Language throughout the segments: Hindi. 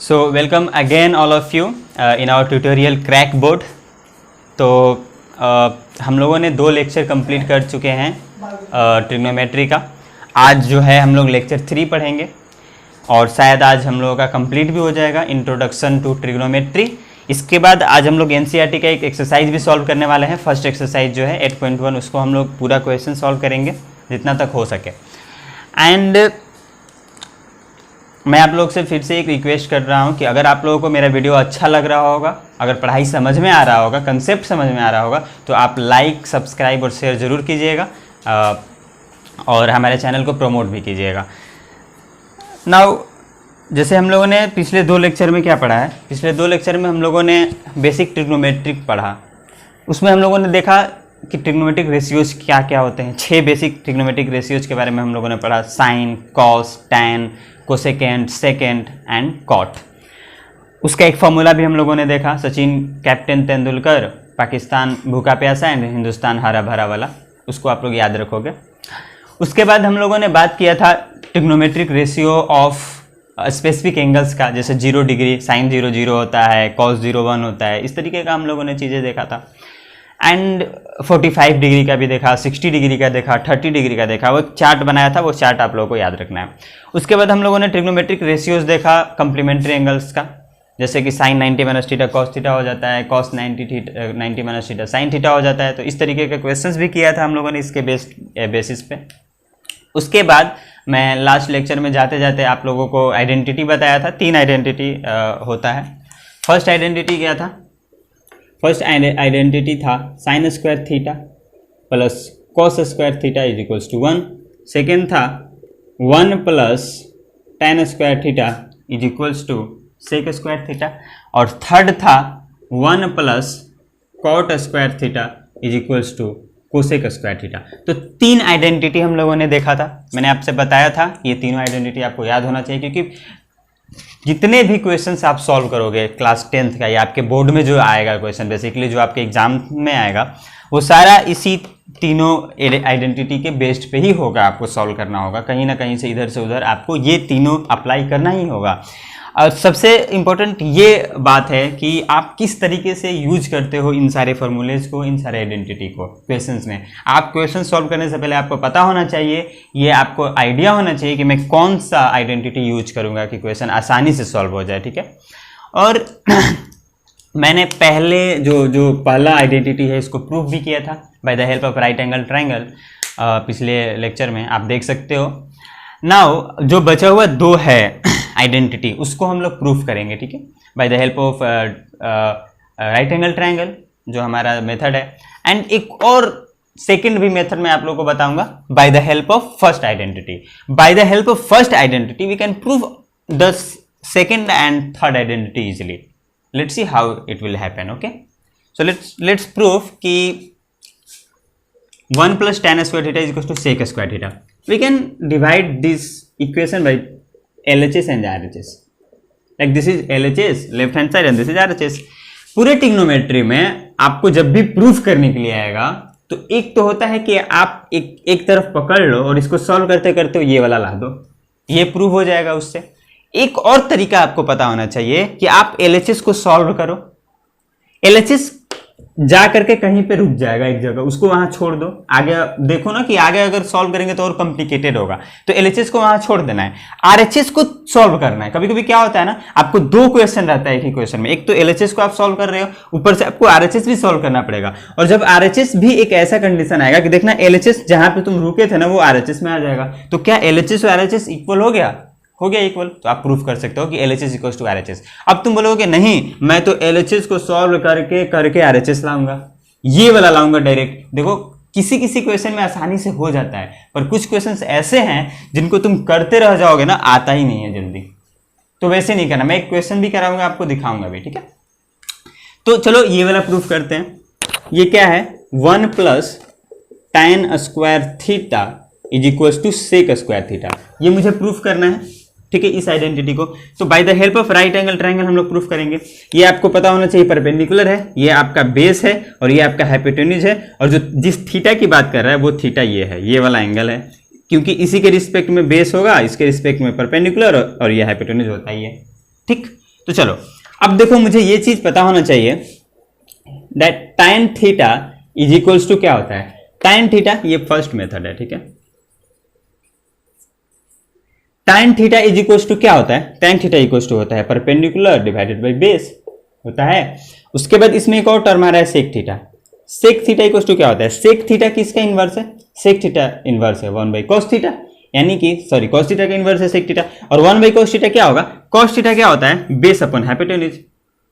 So welcome again all of you in our tutorial crack board. तो हम लोगों ने 2 लेक्चर कंप्लीट कर चुके हैं ट्रिग्नोमेट्री का। आज जो है हम लोग लेक्चर 3 पढ़ेंगे और शायद आज हम लोगों का कंप्लीट भी हो जाएगा इंट्रोडक्शन टू ट्रिग्नोमेट्री। इसके बाद आज हम लोग एनसीईआरटी का एक एक्सरसाइज भी सॉल्व करने वाले हैं। फर्स्ट एक्सरसाइज जो है 8.1 उसको हम लोग पूरा क्वेश्चन सॉल्व करेंगे जितना तक हो सके। एंड मैं आप लोग से फिर से एक रिक्वेस्ट कर रहा हूं कि अगर आप लोगों को मेरा वीडियो अच्छा लग रहा होगा, अगर पढ़ाई समझ में आ रहा होगा, कंसेप्ट समझ में आ रहा होगा, तो आप लाइक, सब्सक्राइब और शेयर ज़रूर कीजिएगा और हमारे चैनल को प्रमोट भी कीजिएगा। नाउ जैसे हम लोगों ने पिछले 2 लेक्चर में क्या पढ़ा है, पिछले 2 लेक्चर में हम लोगों ने बेसिक ट्रिग्नोमेट्रिक पढ़ा। उसमें हम लोगों ने देखा कि ट्रिग्नोमेट्रिक रेशियोज क्या क्या होते हैं। 6 बेसिक ट्रिग्नोमेट्रिक रेशियोज के बारे में हम लोगों ने पढ़ा। Sine, cos, tan, cosecant, secant and cot. उसका एक फॉर्मूला भी हम लोगों ने देखा। सचिन कैप्टन तेंदुलकर, पाकिस्तान भूखा प्यासा एंड हिंदुस्तान हरा भरा वाला, उसको आप लोग याद रखोगे। उसके बाद हम लोगों ने बात किया था trigonometric ratio of specific angles का, जैसे 0 डिग्री, साइन 0 0 होता है, कॉस 0 1 होता है। इस तरीके का हम लोगों ने चीज़ें देखा था। एंड 45 डिग्री का भी देखा, 60 डिग्री का देखा, 30 डिग्री का देखा। वो एक चार्ट बनाया था, वो चार्ट आप लोगों को याद रखना है। उसके बाद हम लोगों ने ट्रिग्नोमेट्रिक रेशियोज देखा कंप्लीमेंट्री एंगल्स का, जैसे कि sine 90 minus theta cos theta हो जाता है, cos 90 minus theta sine theta हो जाता है। तो इस तरीके के क्वेश्चंस भी किया था हम लोगों ने इसके बेसिस पे। उसके बाद मैं लास्ट लेक्चर में जाते जाते आप लोगों को आइडेंटिटी बताया था। 3 आइडेंटिटी होता है। फर्स्ट आइडेंटिटी क्या था? फर्स्ट आइडेंटिटी था sine square theta plus cos square theta is equals to 1। Second था 1 plus tan square theta is equals to sec square theta. और थर्ड था 1 plus cot square theta is equals to cosec square theta. तो 3 आइडेंटिटी हम लोगों ने देखा था। मैंने आपसे बताया था ये तीनों आइडेंटिटी आपको याद होना चाहिए, क्योंकि जितने भी क्वेश्चंस आप सॉल्व करोगे क्लास 10th का या आपके बोर्ड में जो आएगा क्वेश्चन, बेसिकली जो आपके एग्जाम में आएगा, वो सारा इसी तीनों आइडेंटिटी के बेस्ड पे ही होगा। आपको सॉल्व करना होगा, कहीं ना कहीं से इधर से उधर आपको ये तीनों अप्लाई करना ही होगा। और सबसे इम्पोर्टेंट ये बात है कि आप किस तरीके से यूज करते हो इन सारे फॉर्मूलेज को, इन सारे आइडेंटिटी को क्वेश्चंस में। आप क्वेश्चन सॉल्व करने से पहले आपको पता होना चाहिए, ये आपको आइडिया होना चाहिए कि मैं कौन सा आइडेंटिटी यूज करूंगा कि क्वेश्चन आसानी से सॉल्व हो जाए, ठीक है। और मैंने पहले जो पहला आइडेंटिटी है इसको प्रूव भी किया था bye the help of right angle triangle, पिछले लेक्चर में आप देख सकते हो। नाउ जो बचा हुआ 2 है आइडेंटिटी, उसको हम लोग प्रूफ करेंगे, ठीक है, bye the help of right angle triangle, जो हमारा मेथड है। एंड एक और सेकंड भी मेथड मैं आप लोगों को बताऊंगा by the help of first identity. By the help of first identity we can prove the second and third identity easily. Let's see how it will happen. Okay, so let's prove कि 1 plus tan square theta is equals to sec square theta. We can divide this equation by LHS and RHS. Like this is LHS left hand side and this is RHS. पूरे ट्रिग्नोमेट्री में आपको जब भी प्रूफ करने के लिए आएगा तो एक तो होता है कि आप एक तरफ पकड़ लो और इसको सॉल्व करते करते ये वाला ला दो, ये प्रूफ हो जाएगा उससे। एक और तरीका आपको पता होना चाहिए कि आप LHS को सॉल्व करो, LHS जा करके कहीं पे रुक जाएगा एक जगह, उसको वहां छोड़ दो। आगे देखो ना कि आगे अगर सॉल्व करेंगे तो और कॉम्प्लिकेटेड होगा, तो LHS को वहां छोड़ देना है, RHS को सॉल्व करना है। कभी कभी क्या होता है ना, आपको 2 क्वेश्चन रहता है एक ही क्वेश्चन में। एक तो LHS को आप सॉल्व कर रहे हो, ऊपर से आपको RHS भी सॉल्व करना पड़ेगा। और जब RHS भी एक ऐसा कंडीशन आएगा कि देखना LHS जहां पे तुम रुके थे ना वो RHS में आ जाएगा, तो क्या LHS और RHS इक्वल हो गया इक्वल, तो आप प्रूफ कर सकते हो कि LHS इक्वल्स टू RHS। अब तुम बोलोगे नहीं, मैं तो LHS को सॉल्व करके RHS लाऊंगा, ये वाला लाऊंगा डायरेक्ट। देखो किसी किसी क्वेश्चन में आसानी से हो जाता है, पर कुछ क्वेश्चंस ऐसे हैं जिनको तुम करते रह जाओगे ना, आता ही नहीं है जल्दी। तो वैसे नहीं करना, मैं एक क्वेश्चन भी कराऊंगा, आपको दिखाऊंगा भी, ठीक है। तो चलो ये वाला प्रूफ करते हैं। ये क्या है? 1 plus tan square theta is equals to sec square theta. ये मुझे प्रूफ करना है, ठीक है, इस आइडेंटिटी को। तो by the help of right angle triangle हम लोग प्रूफ करेंगे। ये आपको पता होना चाहिए परपेंडिकुलर है, ये आपका बेस है और ये आपका हाइपोटेन्यूज है। और जो जिस थीटा की बात कर रहा है वो थीटा ये है, ये वाला एंगल है, क्योंकि इसी के रिस्पेक्ट में बेस होगा, इसके रिस्पेक्ट में परपेंडिकुलर और ये हाइपोटेन्यूज होता ही है, ठीक। तो चलो अब देखो, मुझे ये चीज पता होना चाहिए that tan theta is equals to क्या होता है। tan थीटा ये फर्स्ट मेथड है, ठीक है। tan theta is equals to क्या होता है, tan थीटा इक्वल्स टू होता है परपेंडिकुलर डिवाइडेड बाय बेस होता है। उसके बाद इसमें एक और टर्म आ रहा है sec theta. Sec theta equals to क्या होता है, सेक थीटा किसका इनवर्स है, सेक थीटा इनवर्स है 1/cos थीटा, यानी कि सॉरी cos थीटा का इनवर्स है सेक थीटा, और 1/cos थीटा क्या होगा, cos थीटा क्या होता है, base upon hypotenuse,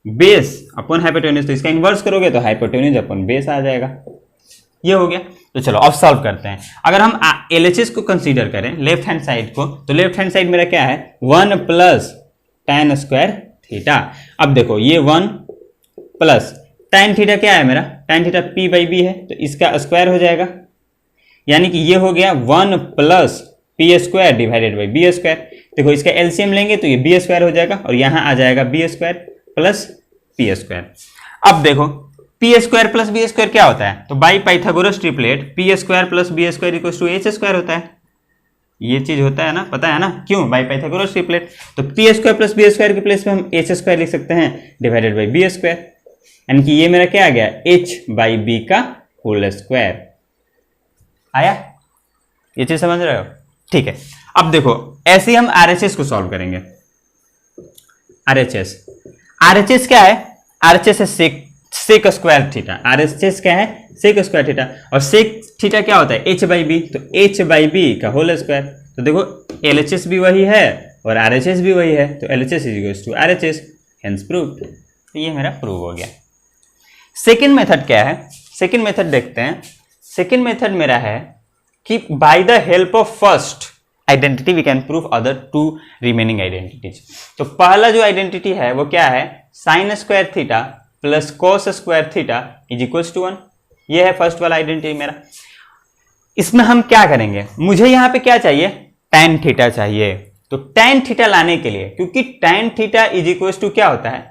base upon hypotenuse, तो इसका इनवर्स करोगे तो हाइपोटेन्यूज अपॉन बेस आ जाएगा। ये हो गया। तो चलो अब सॉल्व करते हैं। अगर हम LHS को कंसीडर करें लेफ्ट हैंड साइड को, तो लेफ्ट हैंड साइड मेरा क्या है 1 प्लस tan स्क्वायर थीटा। अब देखो ये 1 प्लस tan थीटा क्या है मेरा, tan थीटा p/b है, तो इसका स्क्वायर हो जाएगा, यानी कि ये हो गया 1 plus P square divided by B square. देखो इसका एलसीएम लेंगे तो ये बी स्क्वायर हो जाएगा और यहां आ जाएगा B square plus P square. अब देखो P square plus B square क्या होता है, तो by Pythagoras triplet P square plus B square equals to H square होता है। ये चीज होता है ना, पता है ना, क्यों, बाई पाइथागोरस ट्रिपलेट। तो P square plus B square के प्लेस पे हम एच स्क्वायर लिख सकते हैं डिवाइडेड बाई बी स्क्वायर, यानी कि ये मेरा क्या आ गया एच बाई बी का होल स्क्वायर। आया, ये चीज समझ रहे हो, ठीक है। अब देखो ऐसे ही हम आरएचएस को सॉल्व करेंगे। आरएचएस क्या है, आरएचएस है सेक स्क्वायर थीटा, आरएचएस क्या है सेक स्क्वायर थीटा, और सेक थीटा क्या होता है एच बाई बी, तो एच बाई बी का होल स्क्वायर। तो देखो एलएचएस भी वही है और आरएचएस भी वही है, तो LHS is equals to RHS, hence proved. तो ये मेरा प्रूव हो गया। सेकेंड मेथड क्या है, सेकेंड मेथड देखते हैं। सेकेंड मेथड मेरा है कि by the help of first identity we can prove other two remaining identities. तो पहला जो आइडेंटिटी है वो क्या है, sine square theta plus cos square theta is equals to 1। ये है फर्स्ट वाला आइडेंटिटी मेरा। इसमें हम क्या करेंगे, मुझे यहां पे क्या चाहिए tan थीटा चाहिए। तो tan थीटा लाने के लिए, क्योंकि tan theta is equals to क्या होता है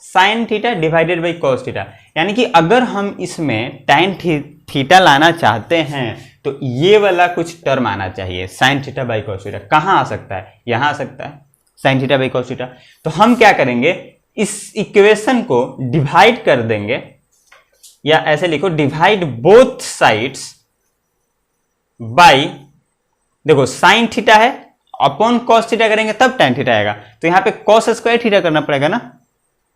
sine theta divided by cos theta, यानी कि अगर हम इसमें tan थीटा लाना चाहते हैं तो ये वाला कुछ टर्म आना चाहिए sine theta by cos theta. कहां आ सकता है, यहां आ सकता है sine theta by cos theta. तो हम क्या करेंगे, इस इक्वेशन को डिवाइड कर देंगे, या ऐसे लिखो डिवाइड बोथ साइड्स बाई, देखो साइन थीटा है अपॉन कॉस थीटा करेंगे तब tan थीटा आएगा, तो यहां पे कॉस स्क्वायर थीटा करना पड़ेगा ना।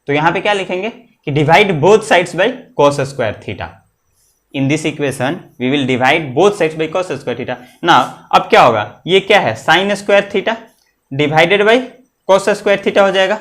तो यहां पे क्या लिखेंगे कि divide both sides by cos square theta. In this equation we will divide both sides by cos square theta. Now अब क्या होगा, ये क्या है sine square theta divided by cos square theta हो जाएगा।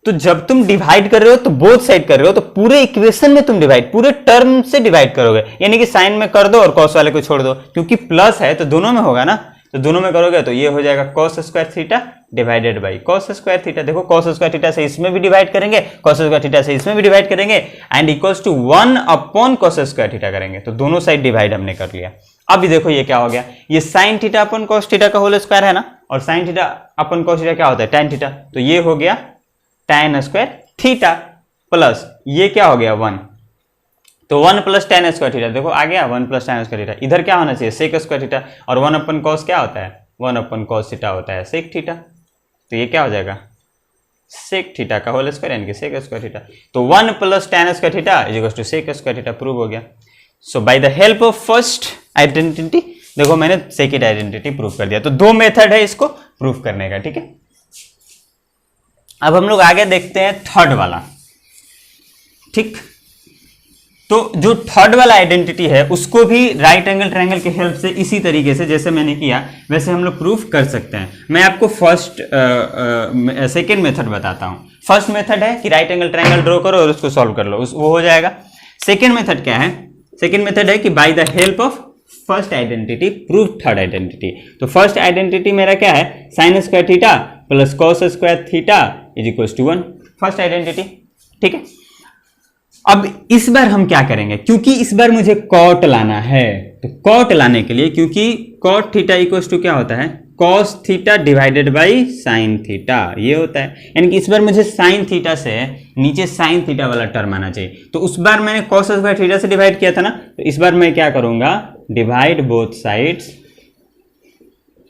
तो जब तुम डिवाइड कर रहे हो तो बोथ साइड कर रहे हो, तो पूरे इक्वेशन में तुम डिवाइड, पूरे टर्म से डिवाइड करोगे, यानी कि साइन में कर दो और कॉस वाले को छोड़ दो, क्योंकि प्लस है तो दोनों में होगा ना। तो दोनों में करोगे तो ये हो जाएगा cos square theta divided by cos square theta. देखो कॉस स्क्वायर थीटा से इसमें भी डिवाइड करेंगे, कॉस स्क्वायर थीटा से इसमें भी डिवाइड करेंगे, and equals to 1 upon cos square theta करेंगे, तो दोनों साइड डिवाइड हमने कर लिया। अब देखो ये क्या हो गया, ये sine theta upon cos theta का होल स्क्वायर है ना, और sine theta upon cos theta क्या होता है tan थीटा, तो ये हो गया tan स्क्वायर थीटा प्लस ये क्या हो गया 1, तो 1 प्लस tan स्क्वायर थीटा, देखो आ गया 1 प्लस tan स्क्वायर थीटा। इधर क्या होना चाहिए सेक स्क्वायर थीटा, और 1 अपन कॉस क्या होता है 1 अपन कॉस थीटा होता है सेक थीटा, तो ये क्या हो जाएगा सेक थीटा का होल स्क्वायर यानी कि सेक स्क्वायर थीटा। तो 1 plus tan square theta is equal to sec square theta, prove हो गया। So by the help of first identity, देखो मैंने सेकेंड आइडेंटिटी प्रूव कर दिया। तो दो मेथड है इसको प्रूव करने का, ठीक है। अब हम लोग आगे देखते हैं थर्ड वाला, ठीक। तो जो थर्ड वाला आइडेंटिटी है उसको भी राइट एंगल ट्रायंगल के हेल्प से इसी तरीके से जैसे मैंने किया वैसे हम लोग प्रूफ कर सकते हैं। मैं आपको फर्स्ट सेकेंड मेथड बताता हूं। फर्स्ट मेथड है कि राइट एंगल ट्रायंगल ड्रॉ करो और उसको सॉल्व कर लो, वो हो जाएगा। सेकेंड मेथड क्या है, सेकेंड मेथड है कि by the help of first identity prove third identity. तो फर्स्ट आइडेंटिटी मेरा क्या है sine square theta plus cos square theta is equal to 1, first identity, ठीक है। अब इस बार हम क्या करेंगे, क्योंकि इस बार मुझे कॉट लाना है, तो कॉट लाने के लिए, क्योंकि कॉट थीटा इक्वल्स टू क्या होता है cos theta divided by sine theta, ये होता है। यानी कि इस बार मुझे साइन थीटा से नीचे साइन थीटा वाला टर्म आना चाहिए। तो उस बार मैंने कॉस स्क्वायर थीटा से डिवाइड किया था ना, तो इस बार मैं क्या करूंगा divide both sides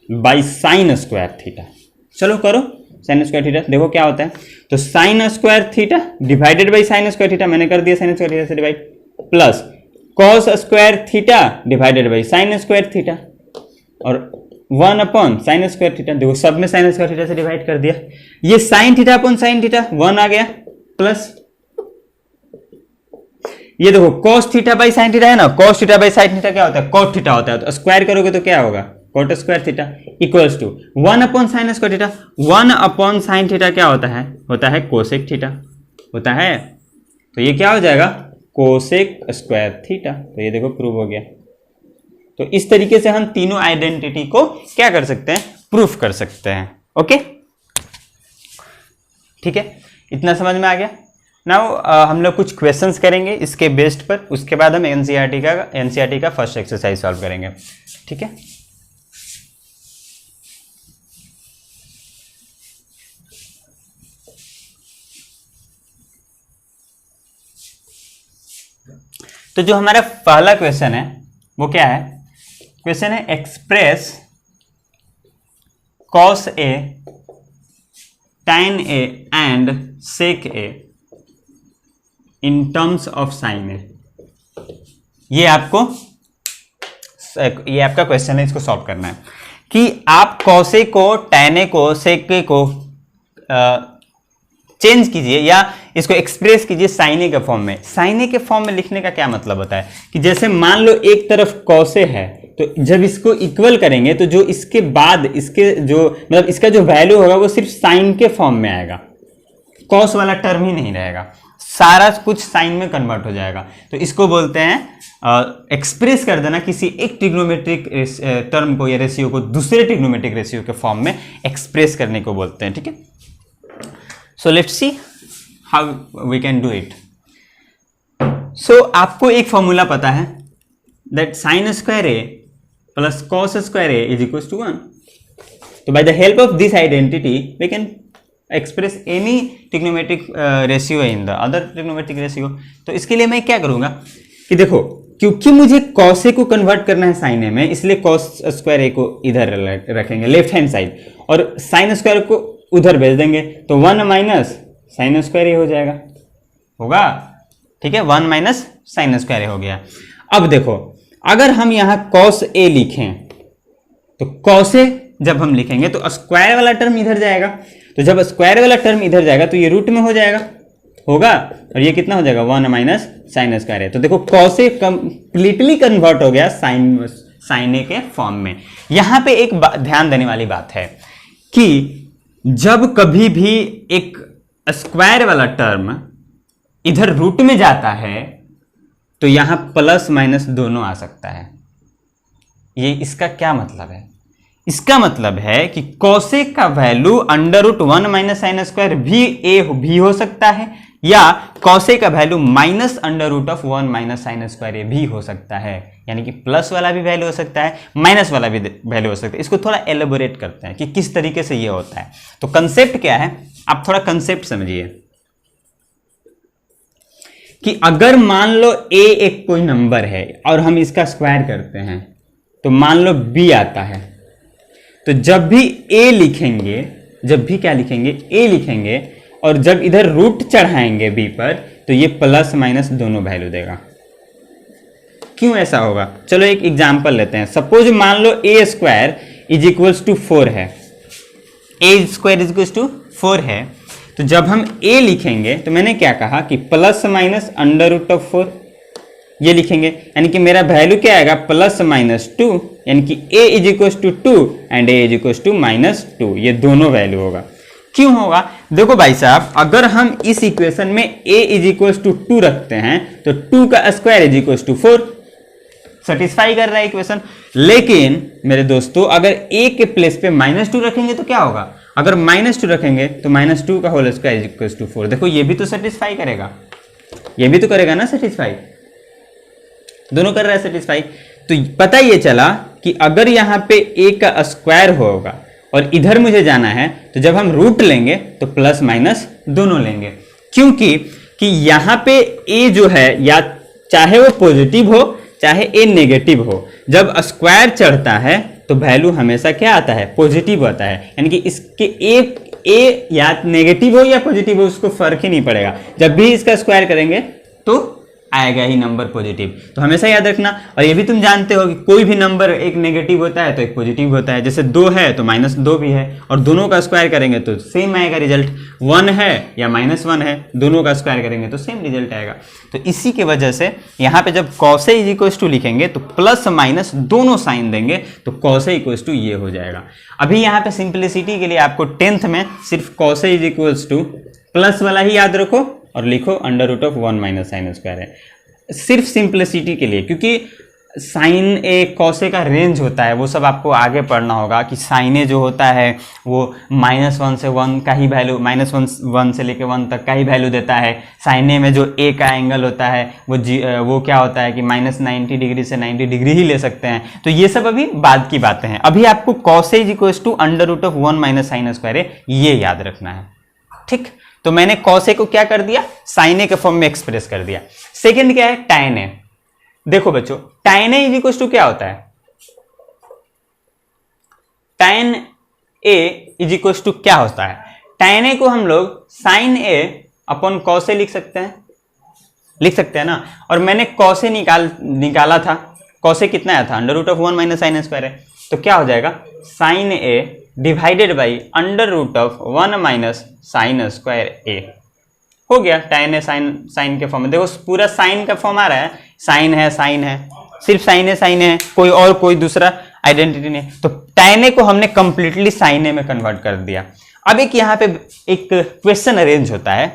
by sine square theta. चलो करो, साइन स्क्वायर थीटा, देखो क्या होता है, तो sign square theta divided by sine square theta, मैंने कर दिया साइन स्क्वायर थीटा से divide, plus cos square theta divided by sine square theta, और 1 अपॉन साइन स्क्वायर थीटा, देखो सब में साइन स्क्वायर थीटा से डिवाइड कर दिया, ये sine theta upon sine theta 1 आ गया, प्लस ये देखो cos theta by sine theta है ना, cos theta by sine theta क्या होता है, cot थीटा होता है, तो स्क्वायर करोगे तो क्या होगा, cot square theta equals to 1 upon sine square theta, 1 upon sine theta क्या होता है कोसेक थीटा होता है, तो ये क्या हो जाएगा कोसेक स्क्वायर थीटा, तो ये देखो प्रूव हो गया। तो इस तरीके से हम तीनों आइडेंटिटी को क्या कर सकते हैं, प्रूफ कर सकते हैं। ओके ठीक है, इतना समझ में आ गया। नाउ हम लोग कुछ क्वेश्चंस करेंगे इसके बेस्ड पर, उसके बाद हम एनसीईआरटी का फर्स्ट एक्सरसाइज सॉल्व करेंगे। ठीक है, तो जो हमारा पहला क्वेश्चन है वो क्या है, क्वेश्चन है express cos A tan A and sec A in terms of sine A. ये आपका क्वेश्चन है, इसको सॉल्व करना है कि आप cos A को tan A को sec A को चेंज कीजिए या इसको एक्सप्रेस कीजिए साइन ए के फॉर्म में। साइन ए के फॉर्म में लिखने का क्या मतलब होता है कि जैसे मान लो एक तरफ cos A है, तो जब इसको इक्वल करेंगे तो जो इसके बाद इसके जो मतलब इसका जो वैल्यू होगा वो सिर्फ साइन के फॉर्म में आएगा, कॉस वाला टर्म ही नहीं रहेगा, सारा कुछ साइन में कन्वर्ट हो जाएगा। तो इसको बोलते हैं एक्सप्रेस कर देना किसी एक ट्रिग्नोमेट्रिक टर्म को या रेशियो को दूसरे ट्रिग्नोमेट्रिक रेशियो के फॉर्म में एक्सप्रेस करने को बोलते हैं। ठीक है, so let's see how we can do it. So आपको एक फॉर्मूला पता है that sine square A plus cos square A is equal to 1। तो by the help of this identity we can express any trigonometric ratio in the other trigonometric ratio. तो इसके लिए मैं क्या करूंगा कि देखो, क्योंकि मुझे कॉस ए को कन्वर्ट करना है साइन ए में, इसलिए कॉस स्क्वायर ए को इधर रखेंगे लेफ्ट हैंड साइड और साइन स्क्वायर को उधर भेज देंगे, तो 1 माइनस साइन स्क्वायर ए हो जाएगा, होगा। ठीक है, 1 माइनस साइन स्क्वायर ए हो गया। अब देखो, अगर हम यहां कॉस ए लिखें तो कॉस ए जब हम लिखेंगे तो स्क्वायर वाला टर्म इधर जाएगा, तो जब स्क्वायर वाला टर्म इधर जाएगा तो ये रूट में हो जाएगा, होगा, और ये कितना हो जाएगा 1 माइनस साइन स्क्वायर ए। तो देखो कॉस ए कंप्लीटली कन्वर्ट हो गया साइन ए के फॉर्म में। यहां पे एक ध्यान देने वाली बात है कि जब कभी भी एक स्क्वायर वाला टर्म इधर रूट में जाता है तो यहां प्लस माइनस दोनों आ सकता है। ये इसका क्या मतलब है, इसका मतलब है कि कॉसेक का value under root 1 minus sine square भी हो सकता है, या कॉसेक का value minus under root of 1 minus sine square भी हो सकता है। यानी कि प्लस वाला भी वैल्यू हो सकता है, माइनस वाला भी वैल्यू हो सकता है। इसको थोड़ा एलेबोरेट करते हैं कि किस तरीके से ये होता है। तो कंसेप्ट क्या है, आप थोड़ा कंसेप्ट समझिए कि अगर मान लो a एक कोई नंबर है और हम इसका स्क्वायर करते हैं तो मान लो b आता है, तो जब भी a लिखेंगे, जब भी क्या लिखेंगे a लिखेंगे और जब इधर रूट चढ़ाएंगे b पर तो ये प्लस माइनस दोनों वैल्यू देगा। क्यों ऐसा होगा, चलो एक एग्जांपल लेते हैं। सपोज मान लो a square is equals to 4 है, a square is equals to 4 है, तो जब हम a लिखेंगे तो मैंने क्या कहा कि plus minus under root of 4 ये लिखेंगे, यानी कि मेरा वैल्यू क्या आएगा प्लस माइनस 2, यानी कि a is equals to 2 and a is equals to minus 2, ये दोनों वैल्यू होगा। क्यों होगा, देखो भाई साहब, अगर हम इस इक्वेशन में a इज इक्वल्स टू 2 रखते हैं तो 2 का square is equals to 4, satisfy कर रहा है इक्वेशन। लेकिन मेरे दोस्तों, अगर a के प्लेस पे -2 रखेंगे तो क्या होगा, अगर -2 रखेंगे तो -2 का whole square is equals to 4। देखो ये भी तो सेटिस्फाई करेगा, ये भी तो करेगा ना सेटिस्फाई, दोनों कर रहा है सेटिस्फाई। तो पता ये चला कि अगर यहाँ पे a का स्क्वायर होगा और इधर मुझे जाना है तो जब हम रूट लेंगे तो प्लस माइनस दोनों लेंगे, क्योंकि कि यहाँ पे a जो है या चाहे वो पॉजिटिव हो चाहे a नेगेटिव हो, जब स्क्वायर चढ़ता है तो वैल्यू हमेशा क्या आता है, पॉजिटिव आता है। यानी कि इसके ए या नेगेटिव हो या पॉजिटिव हो उसको फर्क ही नहीं पड़ेगा, जब भी इसका स्क्वायर करेंगे तो आएगा ही नंबर पॉजिटिव। तो हमेशा याद रखना। और ये भी तुम जानते हो कि कोई भी नंबर एक नेगेटिव होता है तो एक पॉजिटिव होता है। जैसे 2 है तो -2 भी है, और दोनों का स्क्वायर करेंगे तो सेम आएगा रिजल्ट। 1 है या -1 है, दोनों का स्क्वायर करेंगे तो सेम रिजल्ट आएगा। तो इसी की वजह से यहाँ पे जब cos A = लिखेंगे तो प्लस माइनस दोनों साइन देंगे, तो cos A = ये हो जाएगा। अभी यहाँ पे सिंप्लिसिटी के लिए आपको 10th में सिर्फ cos A = प्लस वाला ही याद रखो और लिखो √1 - sin स्क्वायर है, सिर्फ सिंप्लिसिटी के लिए, क्योंकि साइन ए cos A का रेंज होता है, वो सब आपको आगे पढ़ना होगा कि साइन ए जो होता है वो -1 से 1 का ही वैल्यू, -1 से लेकर 1 तक का ही वैल्यू देता है। साइन ए में जो ए का एंगल होता है वो क्या होता है कि -90 डिग्री से 90 डिग्री ही ले सकते हैं। तो ये सब अभी बाद की बातें हैं। अभी आपको cos A = √1 - sin स्क्वायर है, ये याद रखना है, ठीक। तो मैंने cos A को क्या कर दिया, sin A के फॉर्म में एक्सप्रेस कर दिया। सेकंड क्या है, tan A। देखो बच्चों, tan A = क्या होता है, tan A = क्या होता है, tan A को हम लोग sin A / cos A लिख सकते हैं ना। और मैंने cos A निकाला था, cos A कितना आया था, √1 - sin स्क्वायर है, तो क्या हो जाएगा sin A divided by √1 - sin square A हो गया। tan A साइन के फॉर्म में, देखो पूरा साइन का फॉर्म आ रहा है, साइन है, सिर्फ साइन है, कोई दूसरा आइडेंटिटी नहीं। तो tan A को हमने कंप्लीटली sin A में कन्वर्ट कर दिया। अब एक यहाँ पे एक क्वेश्चन अरेंज होता है,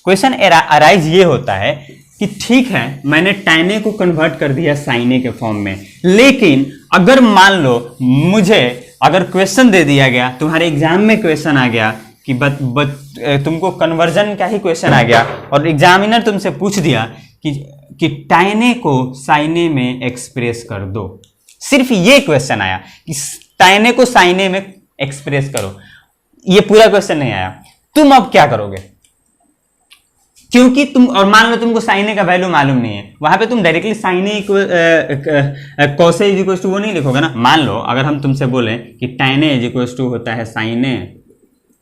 क्वेश्चन अराइज ये होता है कि ठीक है मैंने tan A को कन्वर्ट कर दिया sin A के फॉर्म में, लेकिन अगर मान लो मुझे अगर क्वेश्चन दे दिया गया, तुम्हारे एग्जाम में क्वेश्चन आ गया कि तुमको कन्वर्जन का ही क्वेश्चन आ गया और एग्जामिनर तुमसे पूछ दिया कि tan A को sin A में एक्सप्रेस कर दो, सिर्फ ये क्वेश्चन आया कि tan A को sin A में एक्सप्रेस करो, ये पूरा क्वेश्चन नहीं आया, तुम अब क्या करोगे, क्योंकि तुम, और मान लो तुमको sin A का वैल्यू मालूम नहीं है, वहां पे तुम directly sin A cos A = वो नहीं लिखोगे ना। मान लो अगर हम तुमसे बोलें कि tan A = होता है sin A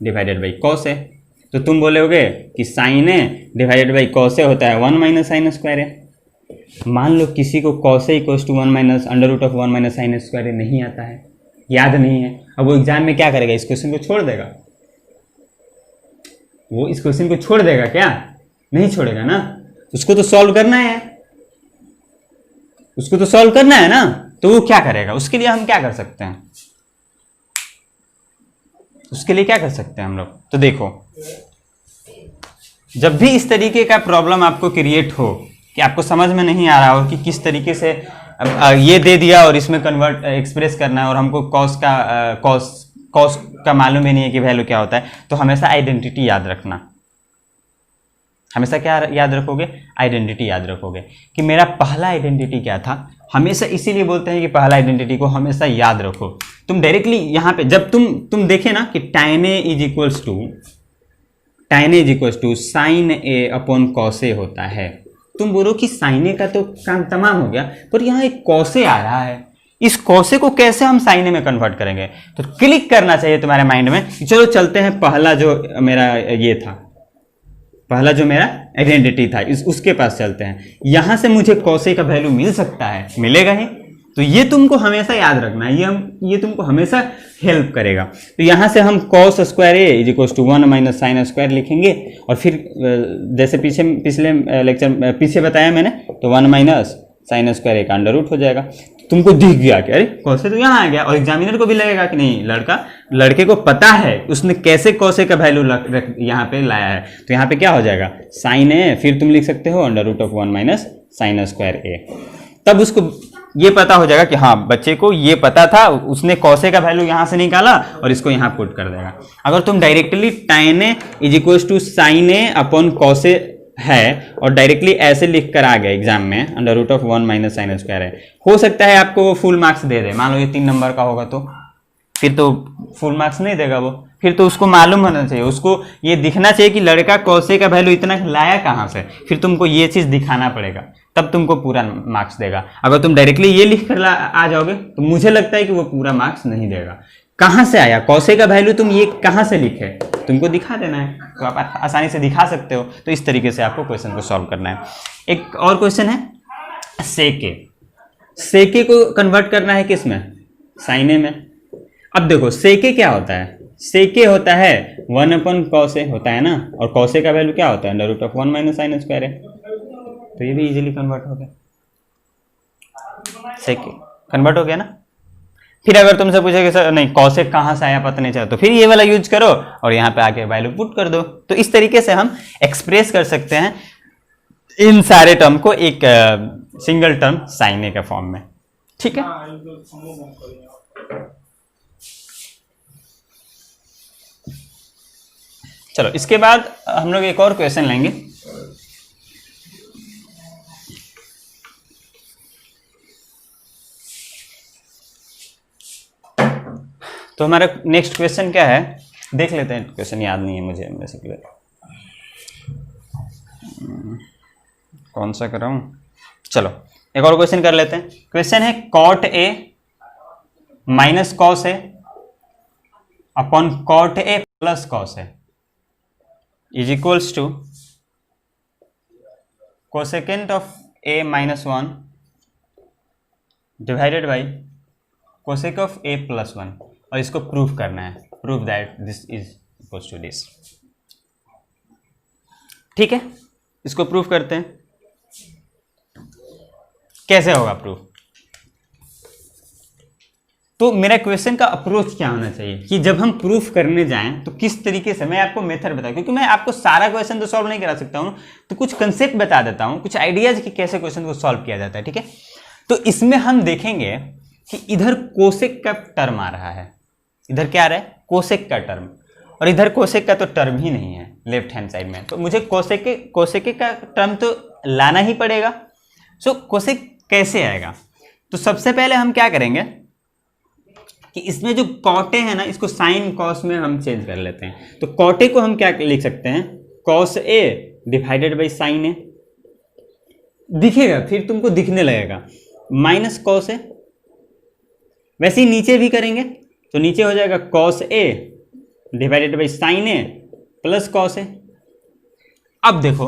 divided by cos A, तो तुम बोलोगे कि sin A divided by cos A होता है 1 - sin स्क्वायर A। मान लो किसी को cos A = √1 - sin square A नहीं आता है, याद नहीं है, अब वो एग्जाम में क्या करेगा, इस क्वेश्चन को छोड़ देगा, वो इस क्वेश्चन को छोड़ देगा क्या, नहीं छोड़ेगा ना, उसको तो सॉल्व करना है, ना। तो वो क्या करेगा, उसके लिए हम क्या कर सकते हैं, हम लोग, तो देखो जब भी इस तरीके का प्रॉब्लम आपको क्रिएट हो कि आपको समझ में नहीं आ रहा हो कि किस तरीके से ये दे दिया और इसमें कन्वर्ट एक्सप्रेस करना है और हमको कॉस का मालूम ही नहीं है कि वैल्यू क्या होता है, तो हमेशा आइडेंटिटी याद रखना। हमेशा क्या याद रखोगे, आइडेंटिटी याद रखोगे कि मेरा पहला आइडेंटिटी क्या था। हमेशा इसीलिए बोलते हैं कि पहला आइडेंटिटी को हमेशा याद रखो। तुम डायरेक्टली यहाँ पे जब तुम देखे ना कि tan A = sin A / cos A होता है, तुम बोलो कि sin A का तो काम तमाम हो गया, पर यहाँ एक cos A आ रहा है, इस cos A को कैसे हम sin A में कन्वर्ट करेंगे। तो क्लिक करना चाहिए तुम्हारे माइंड में कि चलो चलते हैं पहला जो मेरा आइडेंटिटी था उसके पास चलते हैं, यहां से मुझे cos A का वैल्यू मिल सकता है, मिलेगा ही। तो ये तुमको हमेशा याद रखना है, ये तुमको हमेशा हेल्प करेगा। तो यहां से हम cos square A = 1 - sin square लिखेंगे, और फिर जैसे पिछले लेक्चर पीछे बताया मैंने, तो 1 - sin स्क्वायर A का अंडर रूट हो जाएगा। तुमको दिख गया कि अरे cos A तो यहाँ आ गया, और एग्जामिनर को भी लगेगा कि नहीं लड़के को पता है उसने कैसे cos A का वैल्यू यहाँ पे लाया है। तो यहाँ पे क्या हो जाएगा sin A, फिर तुम लिख सकते हो √1 - sin स्क्वायर A। तब उसको ये पता हो जाएगा कि हाँ बच्चे को ये पता था, उसने cos A का वैल्यू यहाँ से निकाला और इसको यहाँ पुट कर देगा। अगर तुम directly tan A = sin A / cos A है और डायरेक्टली ऐसे लिख कर आ गया एग्जाम में √1 - sin स्क्वायर है, हो सकता है आपको वो फुल मार्क्स दे दे। मान लो ये 3 नंबर का होगा तो फिर तो फुल मार्क्स नहीं देगा वो, फिर तो उसको मालूम होना चाहिए, उसको ये दिखना चाहिए कि लड़का cos A का वैल्यू इतना लाया कहाँ से, फिर तुमको ये चीज़ दिखाना पड़ेगा, तब तुमको पूरा मार्क्स देगा। अगर तुम डायरेक्टली ये लिख कर आ जाओगे तो मुझे लगता है कि वो पूरा मार्क्स नहीं देगा। कहाँ से आया cos A का वैल्यू, तुम ये कहाँ से लिखे, तुमको दिखा देना है, तो आप आसानी से दिखा सकते हो। तो इस तरीके से आपको क्वेश्चन को सॉल्व करना है। एक और क्वेश्चन है सेके। सेके को कन्वर्ट करना है किस में? साइने में। अब देखो सेके क्या होता है? सेके होता है 1/cos A होता है ना, और cos A का वैल्यू क्या होता है? √1 - sin स्क्वायर है। तो ये भी इजीली कन्वर्ट हो गया, सेके कन्वर्ट हो गया ना। फिर अगर तुमसे पूछे कि सर नहीं cos A कहाँ से आया पता नहीं चला, तो फिर ये वाला यूज करो और यहाँ पे आके वैल्यू पुट कर दो। तो इस तरीके से हम एक्सप्रेस कर सकते हैं इन सारे टर्म को एक सिंगल टर्म sin A के फॉर्म में। ठीक है, चलो इसके बाद हम लोग एक और क्वेश्चन लेंगे। तो हमारा नेक्स्ट क्वेश्चन क्या है देख लेते हैं। क्वेश्चन याद नहीं है मुझे बेसिकली, कौन सा कराऊं। चलो एक और क्वेश्चन कर लेते हैं। क्वेश्चन है cot A - cos A upon cot A plus cos A is equals to cosecant of A -1 divided by cosec of A + 1, और इसको प्रूफ करना है। Proof that this is equals to this. ठीक है, इसको प्रूफ करते हैं। कैसे होगा प्रूफ? तो मेरा क्वेश्चन का अप्रोच क्या होना चाहिए कि जब हम प्रूफ करने जाएं तो किस तरीके से, मैं आपको मेथड बताऊं, क्योंकि मैं आपको सारा क्वेश्चन तो सॉल्व नहीं करा सकता हूं, तो कुछ कंसेप्ट बता देता हूं, कुछ आइडियाज कि कैसे क्वेश्चन को सॉल्व किया जाता है। ठीक है, तो इसमें हम देखेंगे कि इधर कोसेक का टर्म आ रहा है, इधर क्या आ रहा है? कोसेक का टर्म, और इधर कोसेक का तो टर्म ही नहीं है लेफ्ट हैंड साइड में, तो मुझे कोसेक का टर्म तो लाना ही पड़ेगा। सो कोसेक कैसे आएगा? तो सबसे पहले हम क्या करेंगे कि इसमें जो कॉटे है ना, इसको साइन कॉस में हम चेंज कर लेते हैं। तो कॉटे को हम क्या लिख सकते हैं? cos A divided by sine A। दिखेगा, फिर तुमको दिखने लगेगा माइनस cos A। वैसे ही नीचे भी करेंगे तो नीचे हो जाएगा cos A divided by sine A plus cos A। अब देखो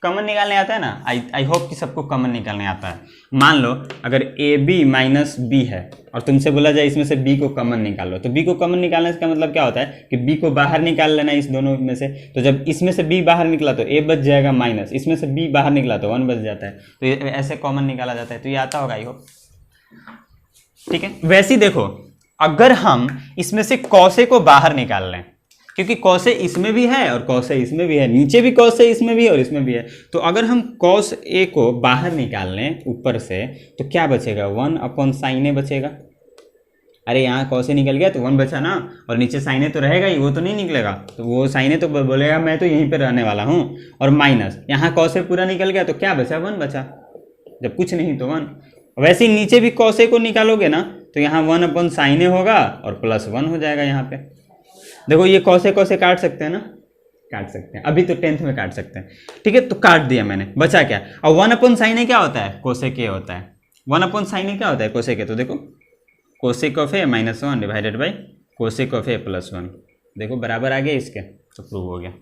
कॉमन निकालने आता है ना, आई होप कि सबको कॉमन निकालने आता है। मान लो अगर AB - B है और तुमसे बोला जाए इसमें से B को कॉमन निकाल लो, तो B को कॉमन निकालने का मतलब क्या होता है कि B को बाहर निकाल लेना इस दोनों में से। तो जब इसमें से B बाहर निकला तो A बच जाएगा माइनस, इसमें से B बाहर निकला तो 1 बच जाता है। तो ऐसे कॉमन निकाला जाता है, तो ये आता होगा आई होप। ठीक है, वैसे ही देखो अगर हम इसमें से cos A को बाहर निकाल लें, क्योंकि cos A इसमें भी है और cos A इसमें भी है, नीचे भी cos A इसमें भी है और इसमें भी है, तो अगर हम cos A को बाहर निकाल लें ऊपर से तो क्या बचेगा? 1/sin A बचेगा। अरे यहाँ cos A निकल गया तो 1 बचा ना, और नीचे sin A तो रहेगा ही, वो तो नहीं निकलेगा, तो वो sin A तो बोलेगा मैं तो यहीं पर रहने वाला हूँ, और माइनस यहाँ cos A पूरा निकल गया तो क्या बचा? 1 बचा, जब कुछ नहीं तो 1। वैसे ही नीचे भी cos A को निकालोगे ना तो यहाँ 1/sin A होगा और +1 हो जाएगा यहाँ पे। देखो ये cos A काट सकते हैं ना, काट सकते हैं, अभी तो 10th में काट सकते हैं। ठीक है, तो काट दिया मैंने, बचा क्या? और 1/sin A क्या होता है? कोसेक A होता है। 1/sin A क्या होता है? Cosec A। तो देखो cosec of A -1 divided by cosec of A + 1, देखो बराबर आ गया इसके, तो प्रूव हो गया।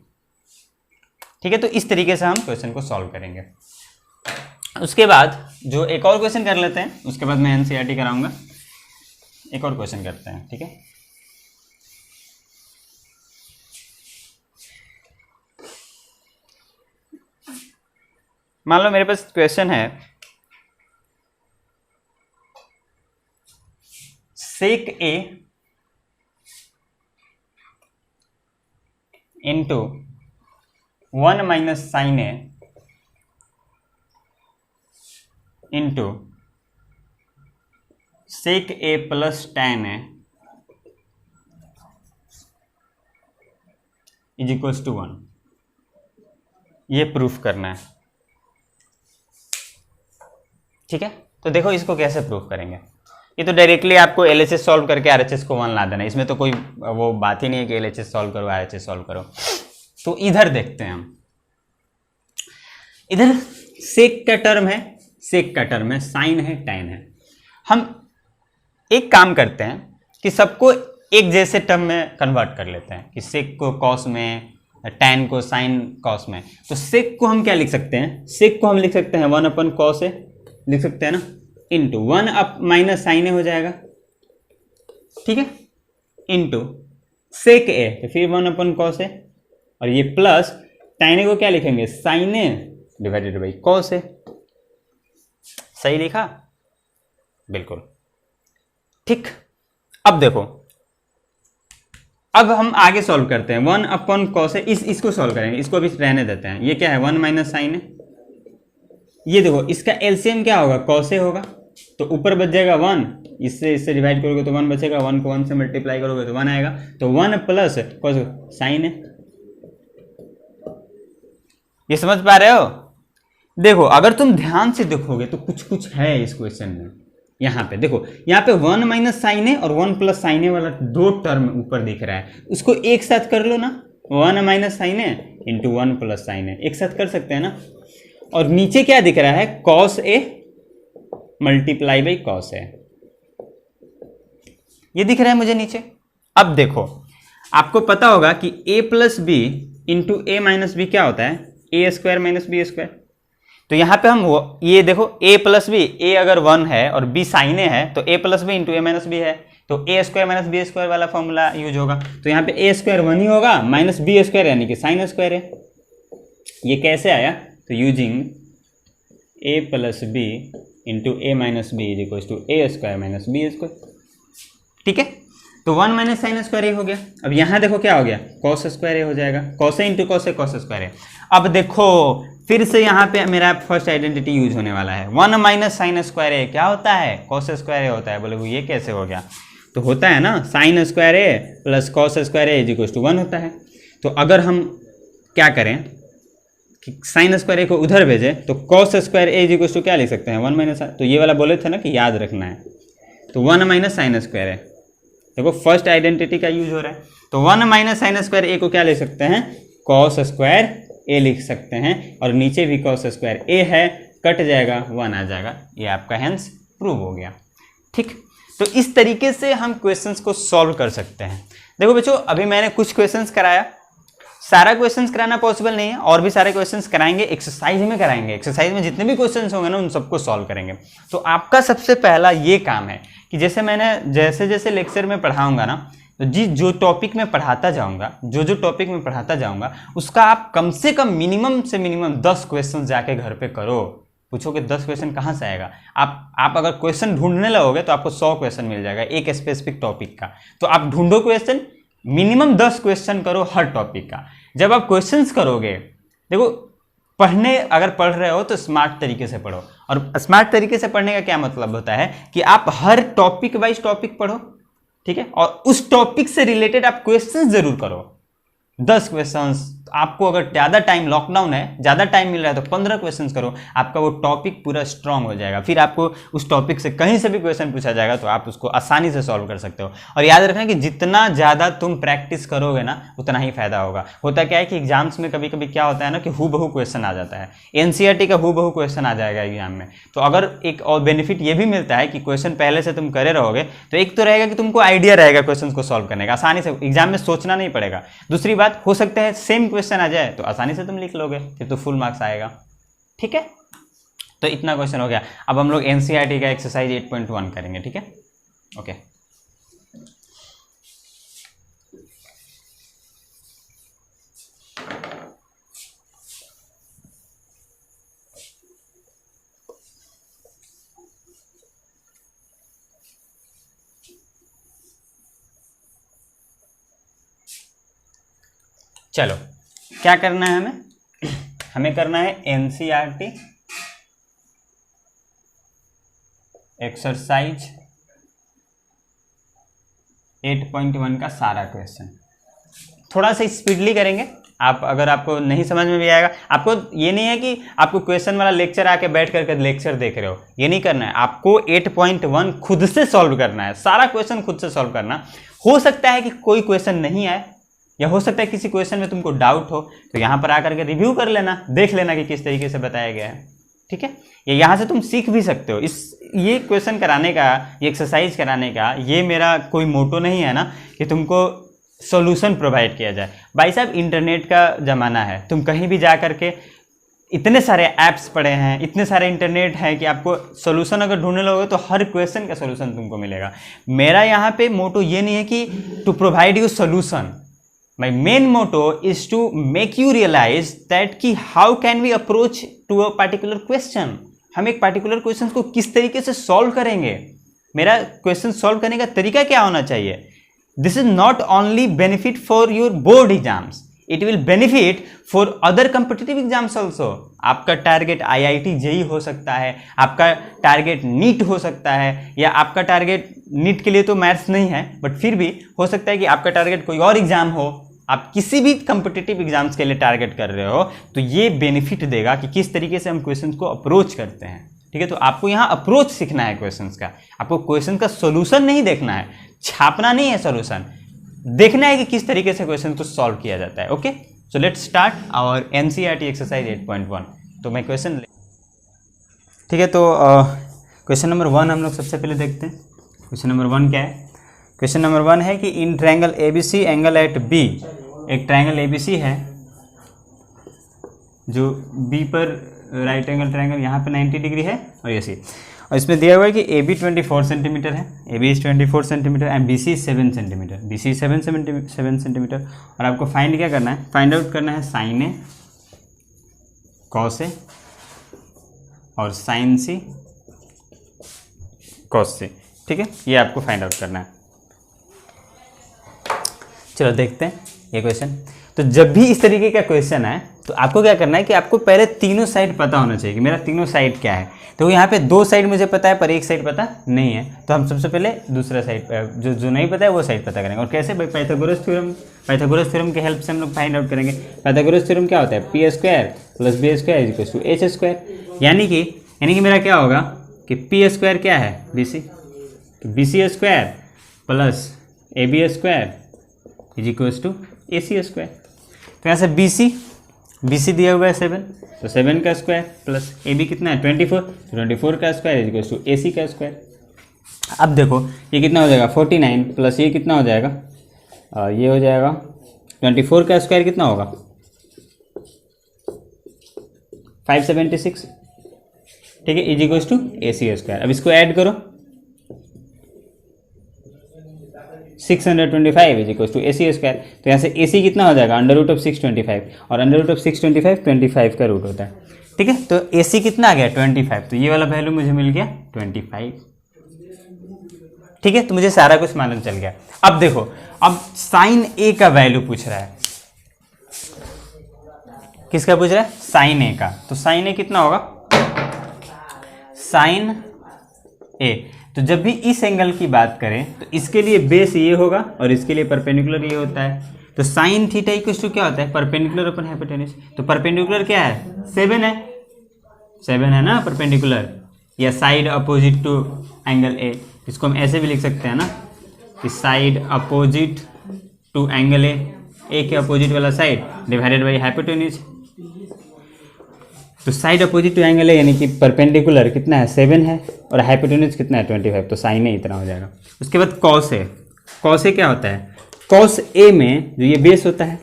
ठीक है, तो इस तरीके से हम क्वेश्चन को सॉल्व करेंगे। उसके बाद जो एक और क्वेश्चन कर लेते हैं, उसके बाद मैं NCERT कराऊंगा। एक और क्वेश्चन करते हैं, ठीक है। मान लो मेरे पास क्वेश्चन है sec A into 1 - sin A into sec A plus tan A is equals to 1। ये प्रूफ करना है। ठीक है, तो देखो इसको कैसे प्रूफ करेंगे। ये तो डायरेक्टली आपको LHS सॉल्व करके RHS को 1 ला देना, इसमें तो कोई वो बात ही नहीं है कि LHS सॉल्व करो RHS सॉल्व करो। तो इधर देखते हैं हम, इधर सेक का टर्म है, सेक का टर्म है, साइन है, टैन है। हम एक काम करते हैं कि सबको एक जैसे टर्म में कन्वर्ट कर लेते हैं कि सेक को कॉस में, टैन को साइन कॉस में। तो सेक को हम क्या लिख सकते हैं, सेक को हम लिख सकते हैं 1/cos ए लिख सकते हैं ना, इंटू 1 माइनस साइन ए हो जाएगा, ठीक है, इंटू सेक ए, तो फिर 1/cos ए, और ये प्लस टैन ए को क्या लिखेंगे, sine A divided by cos A. सही लिखा, बिल्कुल ठीक। अब देखो, अब हम आगे सॉल्व करते हैं 1/cos ए, इसको सॉल्व करेंगे, इसको भी रहने देते हैं। ये क्या है 1 माइनस साइन ए, ये देखो इसका एलसीएम क्या होगा, cos ए होगा, तो ऊपर बच जाएगा 1, इससे डिवाइड करोगे तो 1 बचेगा, 1 को 1 से मल्टीप्लाई करोगे तो 1 आएगा, तो 1 प्लस cos साइन ए। ये समझ पा रहे हो? देखो अगर तुम ध्यान से देखोगे तो कुछ कुछ है इस क्वेश्चन में। यहाँ पे देखो, यहाँ पे 1 माइनस साइन ए और 1 प्लस साइन ए वाला दो टर्म ऊपर दिख रहा है, उसको एक साथ कर लो ना, 1 माइनस साइन ए इंटू 1 प्लस साइन ए, एक साथ कर सकते हैं ना। और नीचे क्या दिख रहा है, cos A multiply by cos ए, ये दिख रहा है मुझे नीचे। अब देखो आपको पता होगा कि a plus B into A minus B क्या होता है, A square minus B square. तो यहाँ पे हम ये देखो a प्लस बी, ए अगर 1 है और b साइन ए है तो a plus B into A minus B है, तो A square minus B square वाला फॉर्मूला यूज होगा। तो यहाँ पे ए स्क्वायर 1 ही होगा, माइनस बी स्क्वायर यानी कि साइन स्क्वायर है। ये कैसे आया, तो using a plus B into A minus B is equal to A square minus B square, ठीक है। तो 1 माइनस साइन स्क्वायर ए हो गया। अब यहाँ देखो क्या हो गया, कॉस स्क्वायर ए हो जाएगा, cos A into cos A cos square ए। अब देखो फिर से यहाँ पे मेरा फर्स्ट आइडेंटिटी यूज होने वाला है, 1 माइनस साइन स्क्वायर ए क्या होता है, कॉस स्क्वायर ए होता है। बोले वो ये कैसे हो गया, तो होता है ना sine square A plus cos square A is equal to 1 होता है। तो अगर हम क्या करें कि साइन स्क्वायर ए को उधर भेजें तो cos square A is equal to क्या लिख सकते हैं, 1 माइनस, तो ये वाला बोले थे ना कि याद रखना है, तो 1 माइनस साइन स्क्वायर ए, देखो फर्स्ट आइडेंटिटी का यूज हो रहा है। तो 1 माइनस साइन स्क्वायर ए को क्या लिख सकते हैं, कॉस स्क्वायर ए लिख सकते हैं, और नीचे भी कॉस स्क्वायर ए है, कट जाएगा 1 आ जाएगा, ये आपका हेंस प्रूव हो गया, ठीक। तो इस तरीके से हम क्वेश्चंस को सॉल्व कर सकते हैं। देखो बच्चों अभी मैंने कुछ क्वेश्चंस कराया, सारा क्वेश्चंस कराना पॉसिबल नहीं है, और भी सारे क्वेश्चंस कराएंगे, एक्सरसाइज में कराएंगे, एक्सरसाइज में जितने भी क्वेश्चंस होंगे ना उन सबको सॉल्व करेंगे। तो आपका सबसे पहला ये काम है कि जैसे मैंने जैसे जैसे लेक्चर में पढ़ाऊंगा ना, तो जो टॉपिक में पढ़ाता जाऊंगा, जो टॉपिक में पढ़ाता जाऊंगा उसका आप कम से कम मिनिमम से मिनिमम 10 क्वेश्चन जाके घर पे करो। पूछोगे 10 क्वेश्चन कहाँ से आएगा, आप अगर क्वेश्चन ढूंढने लगोगे तो आपको 100 क्वेश्चन मिल जाएगा एक स्पेसिफिक टॉपिक का। तो आप ढूंढो क्वेश्चन, मिनिमम 10 क्वेश्चन करो हर टॉपिक का। जब आप क्वेश्चंस करोगे, देखो पढ़ने अगर पढ़ रहे हो तो स्मार्ट तरीके से पढ़ो, और स्मार्ट तरीके से पढ़ने का क्या मतलब होता है कि आप हर टॉपिक वाइज टॉपिक पढ़ो, ठीक है, और उस टॉपिक से रिलेटेड आप क्वेश्चंस जरूर करो। 10 क्वेश्चंस, आपको अगर ज़्यादा टाइम, लॉकडाउन है ज़्यादा टाइम मिल रहा है तो 15 क्वेश्चंस करो, आपका वो टॉपिक पूरा स्ट्रांग हो जाएगा। फिर आपको उस टॉपिक से कहीं से भी क्वेश्चन पूछा जाएगा तो आप उसको आसानी से सॉल्व कर सकते हो। और याद रखना कि जितना ज़्यादा तुम प्रैक्टिस करोगे ना उतना ही फायदा होगा। होता क्या है कि एग्जाम्स में कभी कभी क्या होता है ना कि हूबहू क्वेश्चन आ जाता है, एनसीईआरटी का हूबहू क्वेश्चन आ जाएगा एग्जाम में। तो अगर एक और बेनिफिट ये भी मिलता है कि क्वेश्चन पहले से तुम करे रहोगे तो एक तो रहेगा कि तुमको आइडिया रहेगा क्वेश्चन को सॉल्व करने का, आसानी से एग्जाम में सोचना नहीं पड़ेगा। दूसरी बात, हो सकता है सेम क्वेश्चन आ जाए तो आसानी से तुम लिख लोगे, फिर तो फुल मार्क्स आएगा, ठीक है। तो इतना क्वेश्चन हो गया। अब हम लोग एनसीईआरटी का एक्सरसाइज 8.1 करेंगे, ठीक है, ओके। चलो क्या करना है हमें करना है एनसीईआरटी एक्सरसाइज 8.1 का सारा क्वेश्चन। थोड़ा सा स्पीडली करेंगे आप, अगर आपको नहीं समझ में भी आएगा। आपको ये नहीं है कि आपको क्वेश्चन वाला लेक्चर आके बैठ करके लेक्चर देख रहे हो, ये नहीं करना है। आपको 8.1 खुद से सॉल्व करना है, सारा क्वेश्चन खुद से सॉल्व करना। हो सकता है कि कोई क्वेश्चन नहीं आए, या हो सकता है किसी क्वेश्चन में तुमको डाउट हो, तो यहाँ पर आकर के रिव्यू कर लेना, देख लेना कि किस तरीके से बताया गया है, ठीक है, ये यहाँ से तुम सीख भी सकते हो। ये क्वेश्चन कराने का, ये एक्सरसाइज कराने का ये मेरा कोई मोटो नहीं है ना कि तुमको सॉल्यूशन प्रोवाइड किया जाए। भाई साहब इंटरनेट का ज़माना है, तुम कहीं भी जा करके इतने सारे ऐप्स पड़े हैं, इतने सारे इंटरनेट है कि आपको सॉल्यूशन अगर ढूंढने लगोगे तो हर क्वेश्चन का सॉल्यूशन तुमको मिलेगा। मेरा यहाँ पे मोटो ये नहीं है कि to provide you solution, my main motto is to make you realise that कि how can we approach to a particular question. हम एक पार्टिकुलर क्वेश्चन को किस तरीके से सॉल्व करेंगे, मेरा क्वेश्चन सॉल्व करने का तरीका क्या होना चाहिए। This is not only benefit for your board exams, it will benefit for other competitive exams also. आपका टारगेट IIT JEE हो सकता है, आपका टारगेट नीट हो सकता है, या आपका टारगेट नीट के लिए तो मैथ्स नहीं है बट फिर भी हो सकता है कि आपका टारगेट कोई और एग्जाम हो। आप किसी भी कम्पिटिटिव एग्जाम्स के लिए टारगेट कर रहे हो तो ये बेनिफिट देगा कि किस तरीके से हम क्वेश्चन को अप्रोच करते हैं। ठीक है, तो आपको यहाँ अप्रोच सीखना है क्वेश्चंस का, आपको क्वेश्चन का सोल्यूशन नहीं देखना है, छापना नहीं है सोल्यूशन, देखना है कि किस तरीके से क्वेश्चन को सॉल्व किया जाता है। Okay, so let's start our NCERT exercise 8.1। तो मैं क्वेश्चन, ठीक है, तो क्वेश्चन नंबर 1 हम लोग सबसे पहले देखते हैं। क्वेश्चन नंबर 1 क्या है? क्वेश्चन नंबर 1 है कि in triangle ABC angle at B, एक ट्रायंगल ABC है जो B पर राइट एंगल ट्रायंगल यहाँ पे 90 डिग्री है और ये C, और इसमें दिया हुआ है कि AB 24 सेंटीमीटर है, AB is 24 centimetre and BC 7 centimetre, BC 7 centimetre. और आपको फाइंड क्या करना है? फाइंड आउट करना है साइन A कॉस A और साइन C कॉस C। ठीक है, ये आपको फाइंड आउट करना है। चलो देखते हैं ये क्वेश्चन। तो जब भी इस तरीके का क्वेश्चन है तो आपको क्या करना है कि आपको पहले तीनों साइड पता होना चाहिए कि मेरा तीनों साइड क्या है। तो यहाँ पे 2 साइड मुझे पता है पर एक साइड पता नहीं है, तो हम सबसे पहले दूसरा साइड जो नहीं पता है वो साइड पता करेंगे। और कैसे भाई? पाइथागोरस थ्योरम की हेल्प से हम लोग फाइंड आउट करेंगे। पाइथागोरस थ्योरम क्या होता है? p² + b² = h²। यानी कि मेरा क्या होगा कि p² क्या है? BC, BC² + AB² = AC²। तो यहाँ से BC दिया हुआ है 7, तो 7 का स्क्वायर प्लस AB कितना है? 24, तो 24 का स्क्वायर = AC²। अब देखो ये कितना हो जाएगा? 49 प्लस ये कितना हो जाएगा? ये हो जाएगा 24 का स्क्वायर कितना होगा? 576। ठीक है, = AC²। अब इसको ऐड करो, 625 = AC²। तो यहाँ से AC कितना हो जाएगा? √625, और √625 25 का रूट होता है। ठीक है, तो AC कितना आ गया? 25। तो ये वाला वैल्यू मुझे मिल गया 25। ठीक है, तो मुझे सारा कुछ मालूम चल गया। अब देखो, अब साइन A का वैल्यू पूछ रहा है। किसका पूछ रहा है? साइन A का। तो साइन A कितना होगा? साइन A, तो जब भी इस एंगल की बात करें तो इसके लिए बेस ये होगा और इसके लिए परपेंडिकुलर ये होता है। तो साइन थीटा = क्या होता है? Perpendicular upon hypotenuse. तो परपेंडिकुलर क्या है? 7 है, 7 है ना परपेंडिकुलर, या side opposite to angle A। इसको हम ऐसे भी लिख सकते हैं ना कि side opposite to angle A के अपोजिट वाला साइड डिवाइडेड बाई हाइपोटेन्यूज। तो side opposite to angle A यानी कि परपेंडिकुलर कितना है? 7 है, और हाइपोटेन्यूज कितना है? 25। तो साइन A इतना हो जाएगा। उसके बाद कॉस A। कॉस A क्या होता है? कॉस A में जो ये बेस होता है,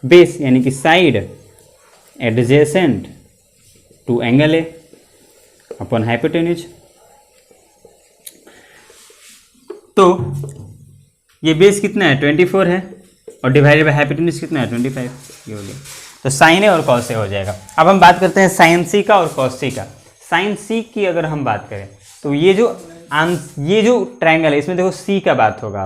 बेस यानी कि side adjacent to angle A upon hypotenuse. तो ये बेस कितना है? 24 है, और डिवाइडेड बाई हाइपोटेन्यूज कितना है? 25। ये हो गया। तो साइन A और कॉस A हो जाएगा। अब हम बात करते हैं साइन C का और कॉस C का। साइन C की अगर हम बात करें तो ये जो ट्रायंगल है इसमें देखो C का बात होगा।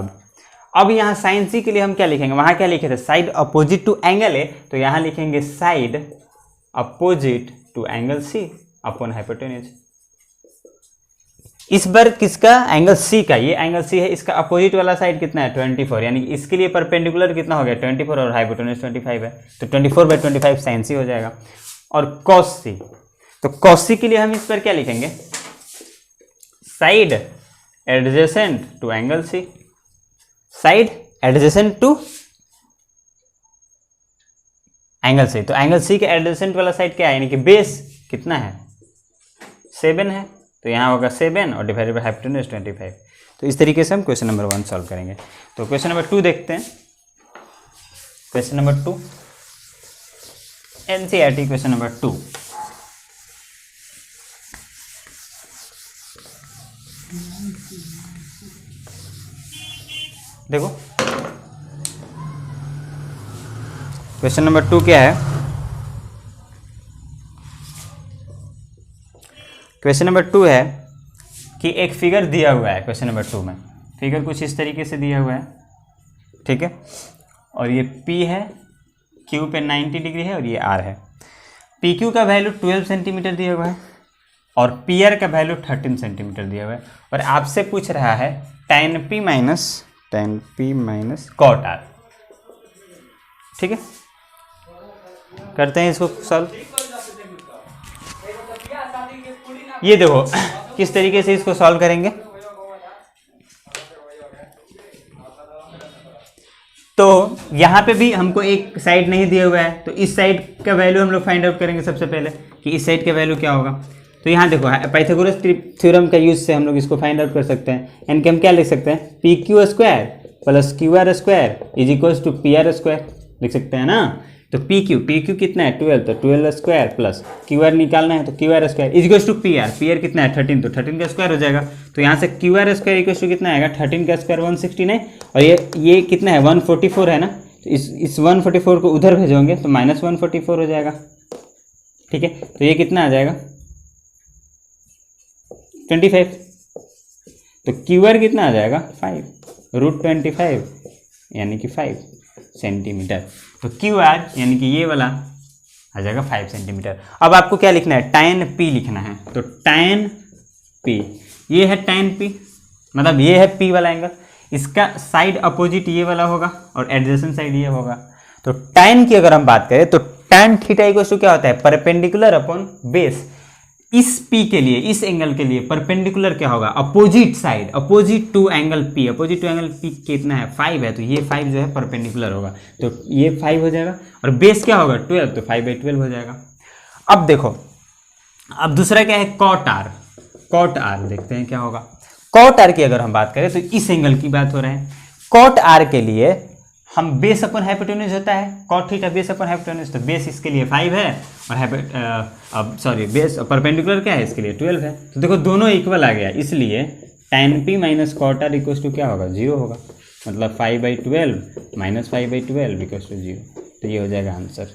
अब यहाँ साइन C के लिए हम क्या लिखेंगे? वहाँ क्या लिखे थे? Side opposite to angle A, तो यहाँ लिखेंगे side opposite to angle C upon hypotenuse. इस बार किसका? एंगल C का। ये एंगल C है, इसका अपोजिट वाला साइड कितना है? 24, यानी कि इसके लिए परपेंडिकुलर कितना हो गया? 24, और हाइपोटेन्यूज 25 है, तो 24/25 साइन C हो जाएगा। और कॉस C, तो कॉस C के लिए हम इस पर क्या लिखेंगे? Side adjacent to angle C, side adjacent to angle C। तो एंगल C के एडजेसेंट वाला साइड क्या है? यानी कि बेस कितना है? 7 है, तो यहाँ होगा 7 और डिवाइडेड बाई हाइपोटेन्यूज 25। तो इस तरीके से हम क्वेश्चन नंबर 1 सॉल्व करेंगे। तो क्वेश्चन नंबर 2 देखते हैं। Question number 2, NCERT question number 2। देखो क्वेश्चन नंबर 2 क्या है। क्वेश्चन नंबर 2 है कि एक फिगर दिया हुआ है। क्वेश्चन नंबर 2 में फिगर कुछ इस तरीके से दिया हुआ है, ठीक है, और ये P है, Q पे 90 डिग्री है और ये R है। PQ का वैल्यू 12 सेंटीमीटर दिया हुआ है और PR का वैल्यू 13 सेंटीमीटर दिया हुआ है, और आपसे पूछ रहा है tan P minus cot R। ठीक है, करते हैं इसको सॉल्व। ये देखो किस तरीके से इसको सॉल्व करेंगे। तो यहाँ पे भी हमको एक साइड नहीं दिया हुआ है, तो इस साइड का वैल्यू हम लोग फाइंड आउट करेंगे सबसे पहले कि इस साइड का वैल्यू क्या होगा। तो यहाँ देखो पाइथागोरस थ्योरम का यूज से हम लोग इसको फाइंड आउट कर सकते हैं। यानी कि हम क्या लिख सकते हैं, PQ square plus QR square is equals to PR square लिख सकते हैं ना। तो PQ कितना है 12, तो 12 स्क्वायर प्लस QR निकालना है तो QR square is equals to PR कितना है 13, तो 13 का स्क्वायर हो जाएगा। तो यहाँ से QR स्क्वायर इक्वल्स टू कितना आएगा 13 का स्क्वायर 169 और ये कितना है 144 है ना। तो इस 144 को उधर भेजोगे तो माइनस 144 हो जाएगा। ठीक है, तो ये कितना आ जाएगा 25। तो QR कितना आ जाएगा 5√25 यानी कि 5 सेंटीमीटर। तो QR यानी कि ये वाला आ जाएगा 5 सेंटीमीटर। अब आपको क्या लिखना है, tan P लिखना है। तो tan P, ये है tan P, मतलब ये है P वाला एंगल, इसका साइड अपोजिट ये वाला होगा और एडजेसेंट साइड ये होगा। तो tan की अगर हम बात करें तो tan थीटा इक्वल टू क्या होता है, परपेंडिकुलर अपॉन बेस। इस P के लिए, इस एंगल के लिए परपेंडिकुलर क्या होगा, opposite side, opposite to angle P, opposite to angle P कितना है 5 है, तो ये 5 जो है परपेंडिकुलर होगा, तो ये 5 हो जाएगा और बेस क्या होगा 12, तो 5/12 हो जाएगा। अब देखो, अब दूसरा क्या है cot R। cot R देखते हैं क्या होगा। cot R की अगर हम बात करें तो इस एंगल की बात हो रहा है। cot R के लिए हम बेस अपन हाइपोटेन्यूज होता है, cot थीटा बेस अपन हाइपोटेन्यूज, तो बेस इसके लिए 5 है और बेस परपेंडिकुलर क्या है इसके लिए 12 है। तो देखो दोनों इक्वल आ गया, इसलिए tan P minus cot R equals to क्या होगा 0 होगा, मतलब 5/12 माइनस 5/12 इक्वल्स टू 0। तो ये हो जाएगा आंसर,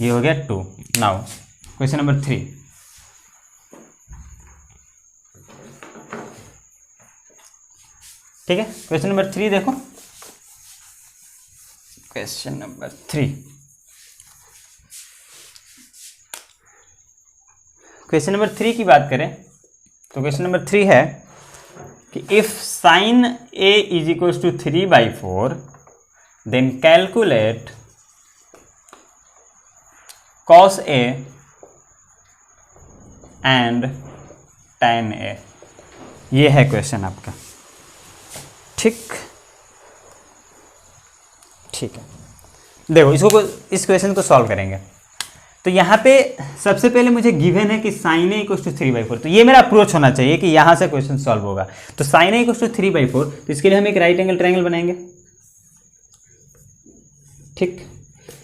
ये हो गया 2। Now question number 3। ठीक है, क्वेश्चन नंबर 3 देखो। क्वेश्चन नंबर 3, क्वेश्चन नंबर 3 की बात करें तो क्वेश्चन नंबर 3 है कि if sin A is equals to 3/4 then calculate cos A and tan A। ये है क्वेश्चन आपका। ठीक है, देखो इसको, इस क्वेश्चन को सॉल्व करेंगे। तो यहाँ पे सबसे पहले मुझे गिवन है कि sin A इक्वल्स टू 3/4, तो ये मेरा अप्रोच होना चाहिए कि यहाँ से क्वेश्चन सॉल्व होगा। तो sin A इक्वल्स टू 3/4, तो इसके लिए हम एक राइट एंगल ट्रायंगल बनाएंगे। ठीक,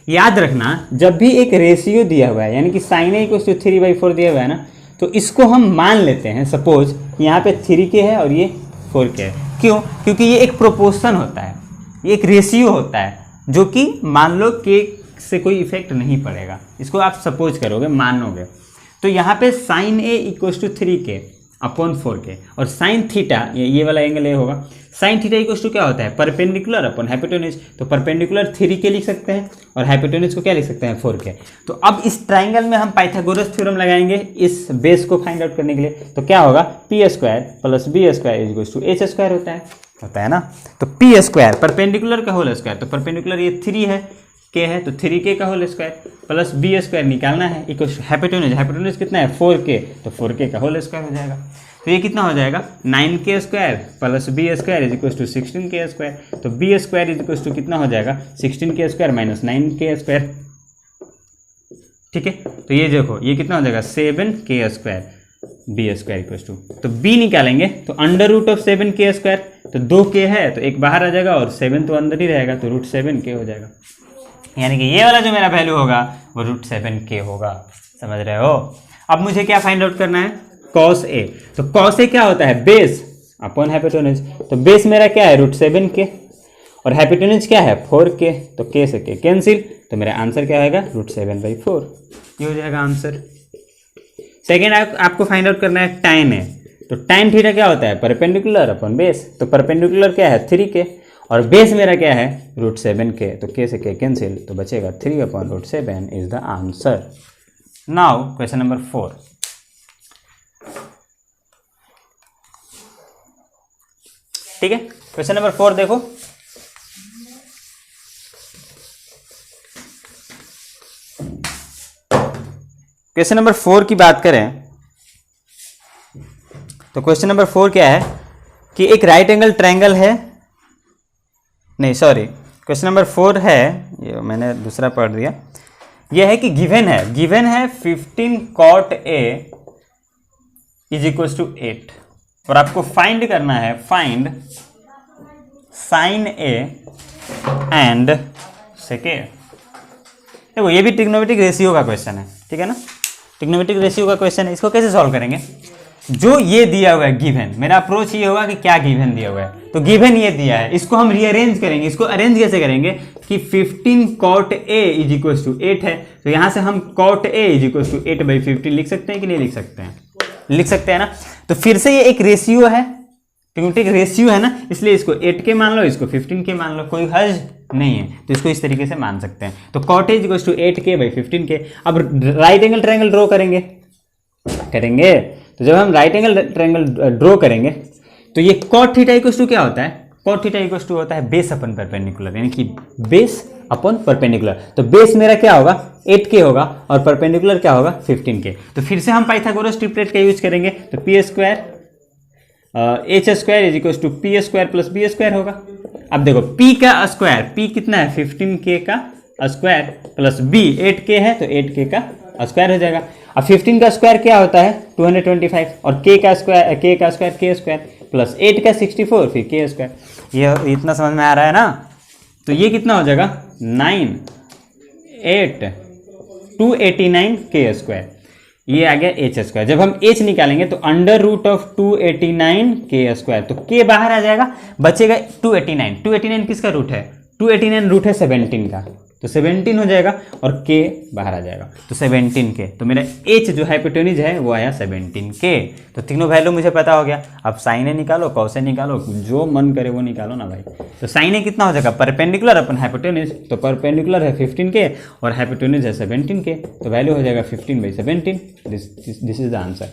याद रखना जब भी एक रेशियो दिया हुआ है, यानी कि sin A इक्वल्स टू 3/4 दिया हुआ है ना, तो इसको हम मान लेते हैं सपोज यहाँ पे 3K है और ये 4K है। क्यों? क्योंकि ये एक प्रोपोर्शन होता है, ये एक रेशियो होता है जो कि मान लो के से कोई इफेक्ट नहीं पड़ेगा, इसको आप सपोज करोगे, मानोगे। तो यहाँ पे sin A equals to 3K upon 4K और sin थीटा, ये वाला एंगल ये होगा। sin थीटा इक्वल्स टू क्या होता है, परपेंडिकुलर अपॉन हाइपोटेन्यूज। तो परपेंडिकुलर 3K लिख सकते हैं और हाइपोटेन्यूज को क्या लिख सकते हैं 4K। तो अब इस ट्राइंगल में हम पाइथागोरस थ्योरम लगाएंगे इस बेस को फाइंड आउट करने के लिए। तो क्या होगा, P square plus B square equals to H square होता है ना। तो P स्क्वायर परपेंडिकुलर का होल स्क्वायर, तो परपेंडिकुलर ये 3 है, K है, तो 3K का whole square plus B square निकालना है इक्वल्स हाइपोटेन्यूज कितना है 4K, तो 4K का होल स्क्वायर हो जाएगा। तो ये कितना हो जाएगा 9K square plus B square is equals to 16K square. तो B square is equals to कितना हो जाएगा 16K square minus 9K square. ठीक है, तो ये देखो ये कितना हो जाएगा 7K square B square equal to, तो बी निकालेंगे तो अंडर रूट ऑफ 7k², तो 2k है तो एक बाहर आ जाएगा और 7 तो अंदर ही रहेगा, तो √7k हो जाएगा। यानी कि ये वाला जो मेरा वैल्यू होगा वो √7k होगा। समझ रहे हो? अब मुझे क्या फाइंड आउट करना है? cos a। तो cos a क्या होता है? Base upon hypotenuse. तो बेस मेरा क्या है? √7k और हाइपोटेन्यूज क्या है? 4k, तो k से k कैंसिल, तो मेरा आंसर क्या आएगा? √7/4। ये हो जाएगा आंसर। सेकेंड आपको फाइंड आउट करना है tan a। तो tan थीटा क्या होता है? Perpendicular upon base. तो परपेंडिकुलर क्या है? 3k और बेस मेरा क्या है? √7k, तो k से k कैंसिल, तो बचेगा 3/√7 is the answer. Now question number 4। ठीक है, क्वेश्चन नंबर 4 देखो। क्वेश्चन नंबर 4 की बात करें तो क्वेश्चन नंबर 4 क्या है कि एक राइट एंगल ट्रायंगल है, नहीं सॉरी, क्वेश्चन नंबर 4 है, ये मैंने दूसरा पढ़ दिया। यह है कि गिवन है 15 cot a is equal to 8 और आपको फाइंड करना है find sin a and sec a। देखो ये भी ट्रिग्नोमेट्रिक रेशियो का क्वेश्चन है, ठीक है ना? ट्रिग्नोमेट्रिक रेशियो का क्वेश्चन है। इसको कैसे सॉल्व करेंगे? जो ये दिया हुआ है गिवन, मेरा अप्रोच ये होगा कि क्या गिवन दिया हुआ है, तो गिवन ये दिया है, इसको हम रीअरेंज करेंगे। इसको अरेंज कैसे करेंगे कि 15 cot a is equal to 8 है, तो यहां से हम cot a is equal to 8/15 लिख सकते हैं कि नहीं लिख सकते हैं? लिख सकते हैं ना? तो फिर से ये एक रेशियो है, ट्रिग्नोमेट्रिक रेशियो है ना, इसलिए इसको 8k मान लो, इसको 15k मान लो, कोई हर्ज नहीं है, तो इसको इस तरीके से मान सकते हैं। तो cot a is equal to 8k/15k। अब राइट एंगल ट्रायंगल ड्रॉ करेंगे, तो जब हम राइट एंगल ट्रायंगल ड्रॉ करेंगे तो ये cot थीटा इक्वल टू क्या होता है? cot थीटा इक्वल टू होता है बेस अपन परपेंडिकुलर, यानी कि बेस अपन परपेंडिकुलर। तो बेस मेरा क्या होगा? 8k होगा और परपेंडिकुलर क्या होगा? 15k। तो फिर से हम पाइथागोरस ट्रिपलेट का यूज करेंगे, तो h² is equal to p² plus b² होगा। अब देखो p का स्क्वायर, p कितना है? 15k का स्क्वायर प्लस b 8k है, तो 8k का स्क्वायर हो जाएगा। अब 15 का स्क्वायर क्या होता है? 225 और k का स्क्वायर k² प्लस 8 का 64 फिर k²। ये इतना समझ में आ रहा है ना? तो ये कितना हो जाएगा? 289 k²। ये आ गया h²। जब हम h निकालेंगे तो अंडर रूट ऑफ 289 k², तो k बाहर आ जाएगा, बचेगा 289। 289 किसका रूट है? 289 रूट है 17 का, तो 17 हो जाएगा और k बाहर आ जाएगा, तो 17k। तो मेरा h जो हाइपोटेन्यूज है वो आया 17k। तो तीनों वैल्यू मुझे पता हो गया। अब sin a निकालो, cos a निकालो, जो मन करे वो निकालो ना भाई। तो sin a कितना हो जाएगा? परपेंडिकुलर अपन हाइपोटेन्यूज, तो परपेंडिकुलर है 15k और हाइपोटेन्यूज है 17k, तो वैल्यू हो जाएगा 15/17। This is the answer.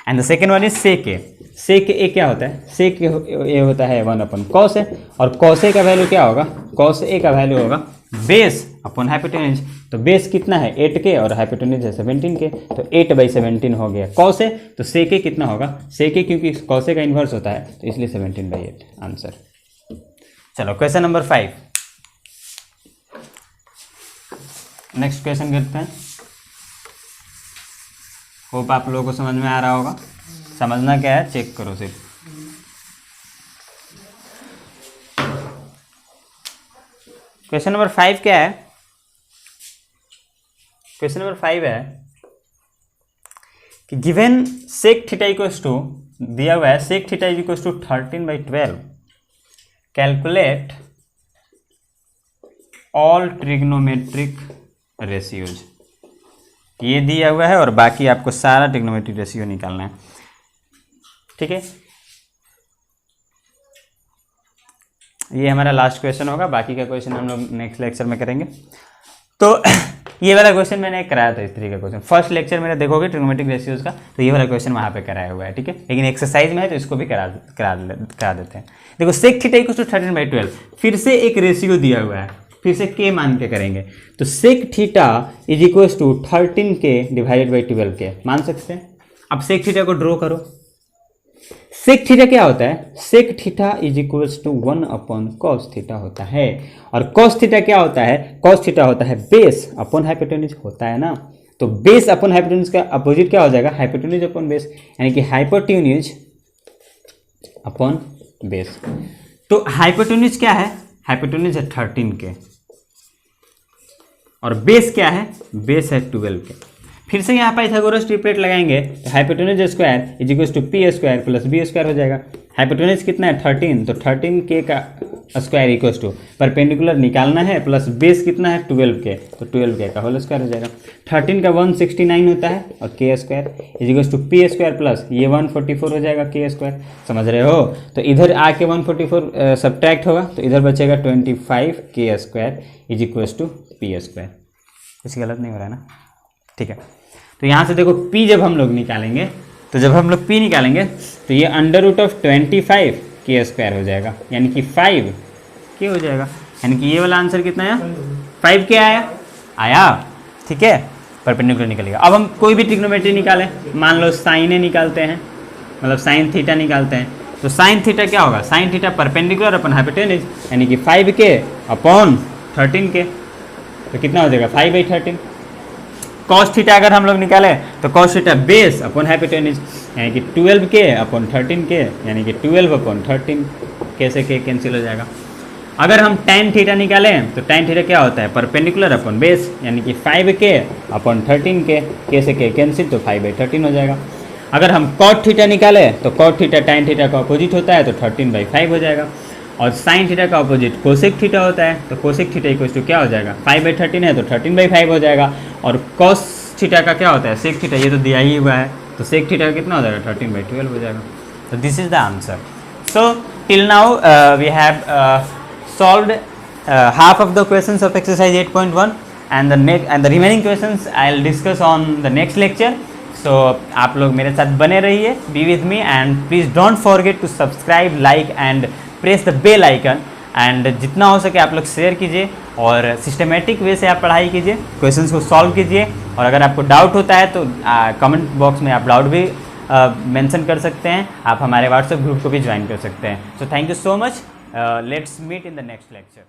And the second one is sec a। sec a क्या होता है? sec a होता है 1/cos a और cos a का वैल्यू क्या होगा? cos a का वैल्यू होगा बेस अपॉन हाइपोटेन्यूज। तो बेस कितना है? 8k और हाइपोटेन्यूज है 17k, तो 8/17 हो गया cos a। तो sec a कितना होगा? sec a क्योंकि cos a का इन्वर्स होता है, तो इसलिए 17/8 आंसर। चलो क्वेश्चन नंबर 5, नेक्स्ट क्वेश्चन करते हैं। होप आप लोगों को समझ में आ रहा होगा। समझना क्या है चेक करो सिर्फ। क्वेश्चन नंबर 5 क्या है? क्वेश्चन नंबर 5 है कि given sec theta equals to, दिया हुआ है sec theta is equals to 13/12, calculate all trigonometric ratios. ये दिया हुआ है और बाकी आपको सारा ट्रिग्नोमेट्रिक रेशियो निकालना है, ठीक है? ये हमारा लास्ट क्वेश्चन होगा, बाकी का क्वेश्चन हम लोग नेक्स्ट लेक्चर में करेंगे। तो ये वाला क्वेश्चन मैंने कराया था, इस तरीके का क्वेश्चन फर्स्ट लेक्चर में देखोगे ट्रिग्नोमेट्रिक रेशियोज का, तो ये वाला क्वेश्चन वहाँ पे कराया हुआ है, ठीक है? लेकिन एक्सरसाइज में है तो इसको भी करा देते हैं। देखो सेक थीटा इक्वल टू 13/12, फिर से एक रेशियो दिया हुआ है, फिर से k मान के करेंगे, तो sec theta is equal to 13k divided by 12k मान सकते हैं। अब सेक थीटा को ड्रॉ करो। सेक थीटा क्या होता है? Sec theta is equals to 1/cos theta होता है, और cos थीटा क्या होता है? cos थीटा होता है बेस अपॉन हाइपोटेन्यूज होता है ना। तो बेस अपॉन हाइपोटेन्यूज का अपोजिट क्या हो जाएगा, हाइपोटेन्यूज अपॉन बेस, यानी कि हाइपोटेन्यूज अपॉन बेस। तो हाइपोटेन्यूज क्या है, हाइपोटेन्यूज है 13 के, और बेस क्या है, बेस है 12 के। फिर से यहाँ पाइथागोरस ट्रिपलेट लगाएंगे तो hypotenuse square is equal to P square plus B square हो जाएगा। हाइपोटेन्यूज कितना है 13, तो 13 के का स्क्वायर इक्वल टू परपेंडिकुलर निकालना है प्लस बेस कितना है 12 के, तो 12 के का होल स्क्वायर हो जाएगा। 13 का 169 होता है और K square is equal to P square plus ये 144 हो जाएगा के स्क्वायर, समझ रहे हो। तो इधर आके 144 सब्ट्रैक्ट होगा तो इधर बचेगा 25 K square is equal to P square. कुछ गलत नहीं हो रहा है ना, ठीक है। तो यहाँ से देखो P जब हम लोग निकालेंगे, तो जब हम लोग P निकालेंगे तो ये under root of 25 K square हो जाएगा, यानी कि 5 के हो जाएगा, यानी कि ये वाला आंसर कितना आया, 5 के आया, ठीक है। परपेंडिकुलर निकलेगा। अब हम कोई भी ट्रिग्नोमेट्री निकालें, मान लो साइन ए निकालते हैं, मतलब साइन थीटा निकालते हैं, तो साइन थीटा क्या होगा, sine theta perpendicular upon hypotenuse, यानी कि 5 के अपॉन 13 के, तो कितना हो जाएगा 5/13। कॉस थीटा अगर हम लोग निकालें तो cos theta base upon hypotenuse, यानी कि 12 के अपॉन 13 के, यानी कि 12 अपॉन 13 के से के कैंसिल हो जाएगा। अगर हम tan थीटा निकालें तो tan थीटा क्या होता है, परपेंडिकुलर अपॉन बेस, यानी कि 5 के अपॉन 13 के से के कैंसिल, तो 5/13 हो जाएगा। अगर हम cot थीटा निकालें तो cot थीटा tan थीटा का अपोजिट होता है, तो 13/5 हो जाएगा। और साइन थीटा का अपोजिट कोसेक थीटा होता है, तो कोसेक थीटा इक्वल टू क्या हो जाएगा, 5/13 है तो 13/5 हो जाएगा। और कॉस थीटा का क्या होता है, सेक थीटा, ये तो दिया ही हुआ है, तो सेक थीटा का कितना हो जाएगा, 13/12 हो जाएगा। तो this is the answer. So till now we have solved half of the questions of exercise 8.1 and the remaining questions I'll discuss on the next lecture. So आप लोग मेरे साथ बने रहिए, be with me and please don't forget to subscribe, like and press the bell icon, and जितना हो सके आप लोग शेयर कीजिए और सिस्टमेटिक वे से आप पढ़ाई कीजिए, क्वेश्चंस को सॉल्व कीजिए। और अगर आपको डाउट होता है तो कमेंट बॉक्स में आप डाउट भी मेंशन कर सकते हैं, आप हमारे व्हाट्सएप ग्रुप को भी ज्वाइन कर सकते हैं। So thank you so much, let's meet in the next lecture.